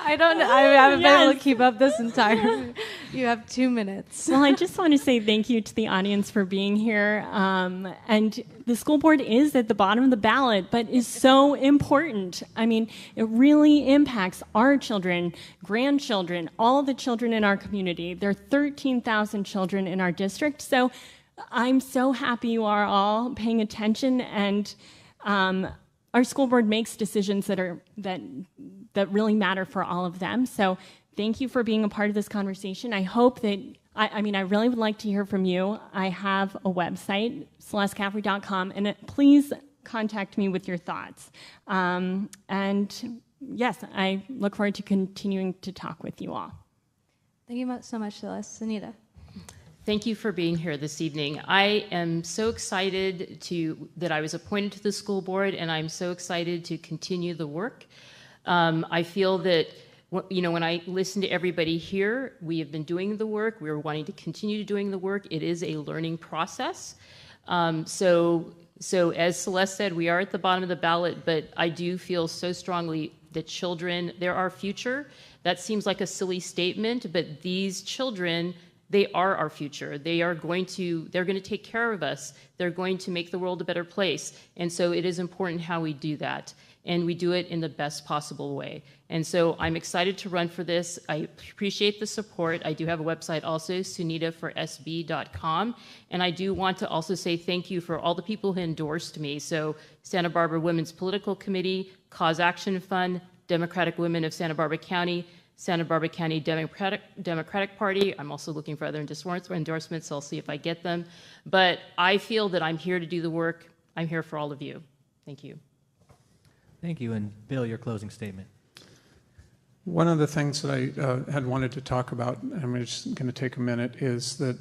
S2: I haven't been able to keep up this entire. You have 2 minutes.
S7: Well, I just want to say thank you to the audience for being here. And the school board is at the bottom of the ballot, but is so important. I mean, it really impacts our children, grandchildren, all the children in our community. There are 13,000 children in our district. So I'm so happy you are all paying attention, and our school board makes decisions that really matter for all of them. So thank you for being a part of this conversation. I hope that, I really would like to hear from you. I have a website, celestecaffrey.com, and please contact me with your thoughts. And yes, I look forward to continuing to talk with you all.
S2: Thank you so much, Celeste. Anita.
S6: Thank you for being here this evening. I am so excited that I was appointed to the school board, and I'm so excited to continue the work. I feel that, when I listen to everybody here, we have been doing the work. We're wanting to continue doing the work. It is a learning process. So as Celeste said, we are at the bottom of the ballot, but I do feel so strongly that children, they're our future. That seems like a silly statement, but these children, they are our future. They're going to take care of us. They're going to make the world a better place. And so it is important how we do that. And we do it in the best possible way. And so I'm excited to run for this. I appreciate the support. I do have a website also, sunitaforsb.com. And I do want to also say thank you for all the people who endorsed me. So Santa Barbara Women's Political Committee, Cause Action Fund, Democratic Women of Santa Barbara County, Santa Barbara County Democratic Party. I'm also looking for other endorsements, so I'll see if I get them. But I feel that I'm here to do the work. I'm here for all of you. Thank you.
S1: Thank you. And Bill, your closing statement.
S5: One of the things that I had wanted to talk about, and I'm just going to take a minute, is that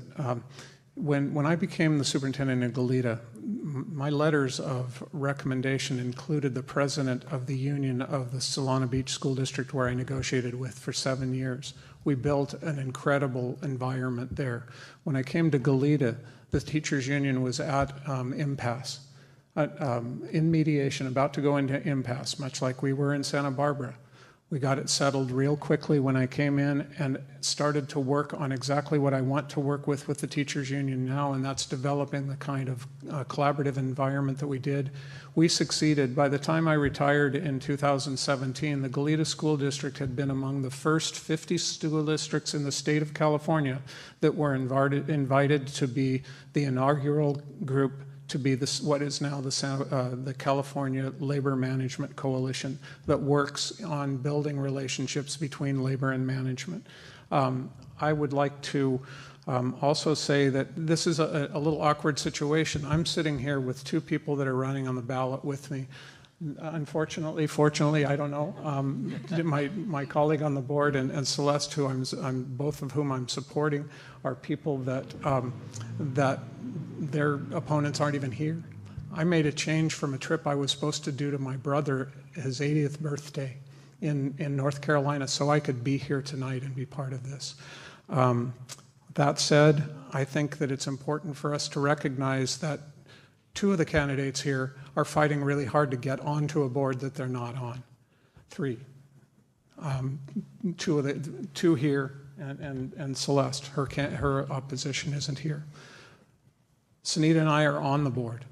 S5: when I became the superintendent in Goleta, my letters of recommendation included the president of the union of the Solana Beach School District, where I negotiated with for 7 years. We built an incredible environment there. When I came to Goleta, the teachers union was at impasse. in mediation, about to go into impasse, much like we were in Santa Barbara. We got it settled real quickly when I came in and started to work on exactly what I want to work with the teachers union now, and that's developing the kind of collaborative environment that we did. We succeeded. By the time I retired in 2017, the Goleta School District had been among the first 50 school districts in the state of California that were invited to be the inaugural group to be what is now the California Labor Management Coalition that works on building relationships between labor and management. I would like to also say that this is a little awkward situation. I'm sitting here with two people that are running on the ballot with me. Unfortunately, fortunately, I don't know. My colleague on the board and Celeste, who I'm both of whom I'm supporting, are people that their opponents aren't even here. I made a change from a trip I was supposed to do to my brother, his 80th birthday in North Carolina, so I could be here tonight and be part of this. That said, I think that it's important for us to recognize that two of the candidates here are fighting really hard to get onto a board that they're not on. Three. Two here, and Celeste, her opposition isn't here. Sunita and I are on the board.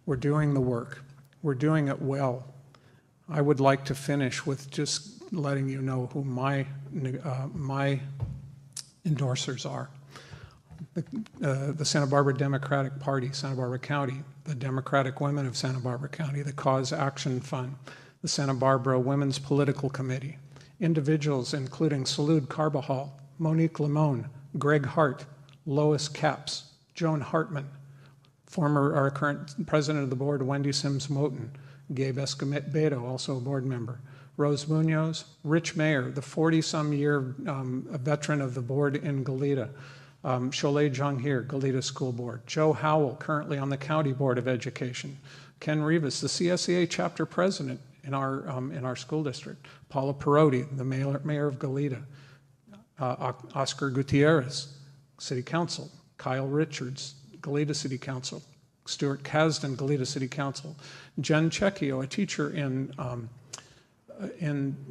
S5: We're doing the work. We're doing it well. I would like to finish with just letting you know who my endorsers are. The Santa Barbara Democratic Party, Santa Barbara County, the Democratic Women of Santa Barbara County, the Cause Action Fund, the Santa Barbara Women's Political Committee, individuals including Salud Carbajal, Monique Limon, Greg Hart, Lois Capps, Joan Hartman, our current president of the board, Wendy Sims-Moten, Gabe Escobedo, also a board member, Rose Munoz, Rich Mayer, the 40-some-year veteran of the board in Goleta, Sholei Jonghir, Goleta School Board, Joe Howell, currently on the County Board of Education, Ken Rivas, the CSEA chapter president in our school district, Paula Perotti, the mayor of Goleta, Oscar Gutierrez, City Council, Kyle Richards, Goleta City Council, Stuart Kasdan, Goleta City Council, Jen Checchio, a teacher in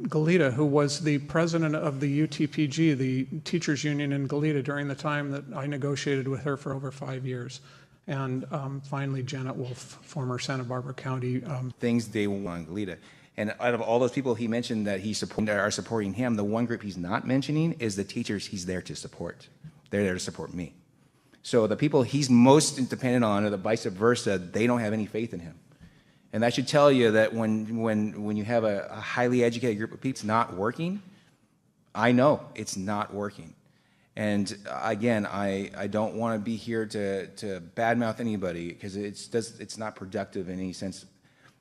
S5: Goleta, who was the president of the UTPG, the teachers union in Goleta, during the time that I negotiated with her for over 5 years. And finally, Janet Wolf, former Santa Barbara County.
S4: Things they want on Goleta. And out of all those people he mentioned that are supporting him, the one group he's not mentioning is the teachers he's there to support. They're there to support me. So the people he's most dependent on, or the vice versa, they don't have any faith in him. And that should tell you that when you have a highly educated group of people, it's not working. I know it's not working. And again, I don't want to be here to badmouth anybody, because it's not productive in any sense.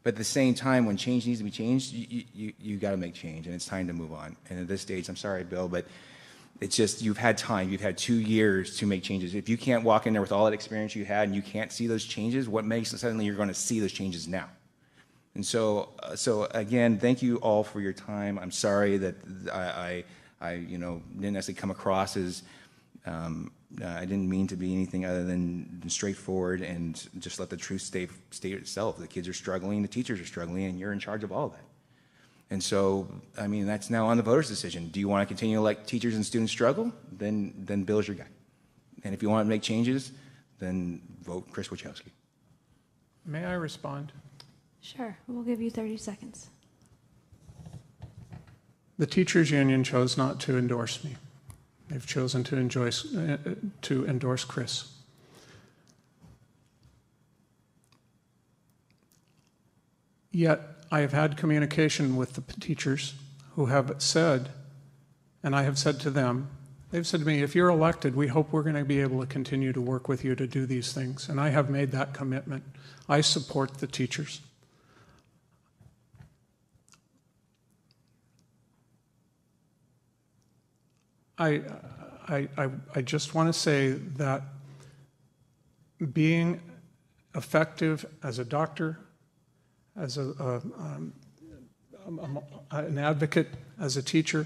S4: But at the same time, when change needs to be changed, you got to make change, and it's time to move on. And at this stage, I'm sorry, Bill, but it's just, you've had time. You've had 2 years to make changes. If you can't walk in there with all that experience you had and you can't see those changes, what makes it suddenly you're going to see those changes now? And so again, thank you all for your time. I'm sorry that I didn't necessarily come across as, I didn't mean to be anything other than straightforward and just let the truth state itself. The kids are struggling, the teachers are struggling, and you're in charge of all of that. And so, I mean, that's now on the voters' decision. Do you want to continue to let teachers and students struggle? Then Bill's your guy. And if you want to make changes, then vote Chris Wachowski.
S5: May I respond?
S2: Sure, we'll give you 30 seconds.
S5: The teachers union chose not to endorse me. They've chosen to endorse Chris. Yet, I have had communication with the teachers who have said, and I have said to them, they've said to me, if you're elected, we hope we're going to be able to continue to work with you to do these things. And I have made that commitment. I support the teachers. I just want to say that being effective as a doctor, as an advocate, as a teacher,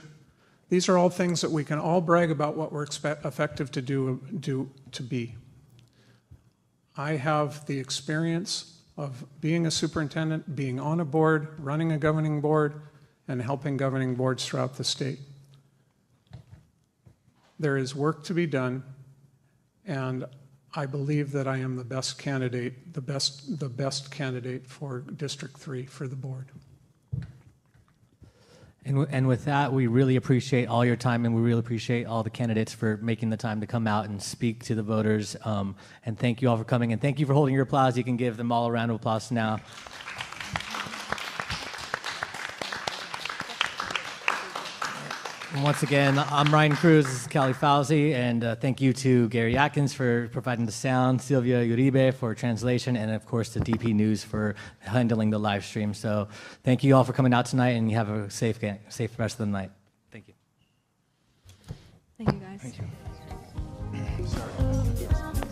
S5: these are all things that we can all brag about what we're effective to do to be. I have the experience of being a superintendent, being on a board, running a governing board, and helping governing boards throughout the state. There is work to be done, and I believe that I am the best candidate, the best candidate for District 3 for the board.
S1: And with that, we really appreciate all your time, and we really appreciate all the candidates for making the time to come out and speak to the voters. And thank you all for coming, and thank you for holding your applause. You can give them all a round of applause now. And once again, I'm Ryan Cruz, this is Callie Fausey, and thank you to Gary Atkins for providing the sound, Sylvia Uribe for translation, and of course to DP News for handling the live stream. So thank you all for coming out tonight, and you have a safe rest of the night. Thank you.
S2: Thank you, guys.
S4: Thank you. Sorry.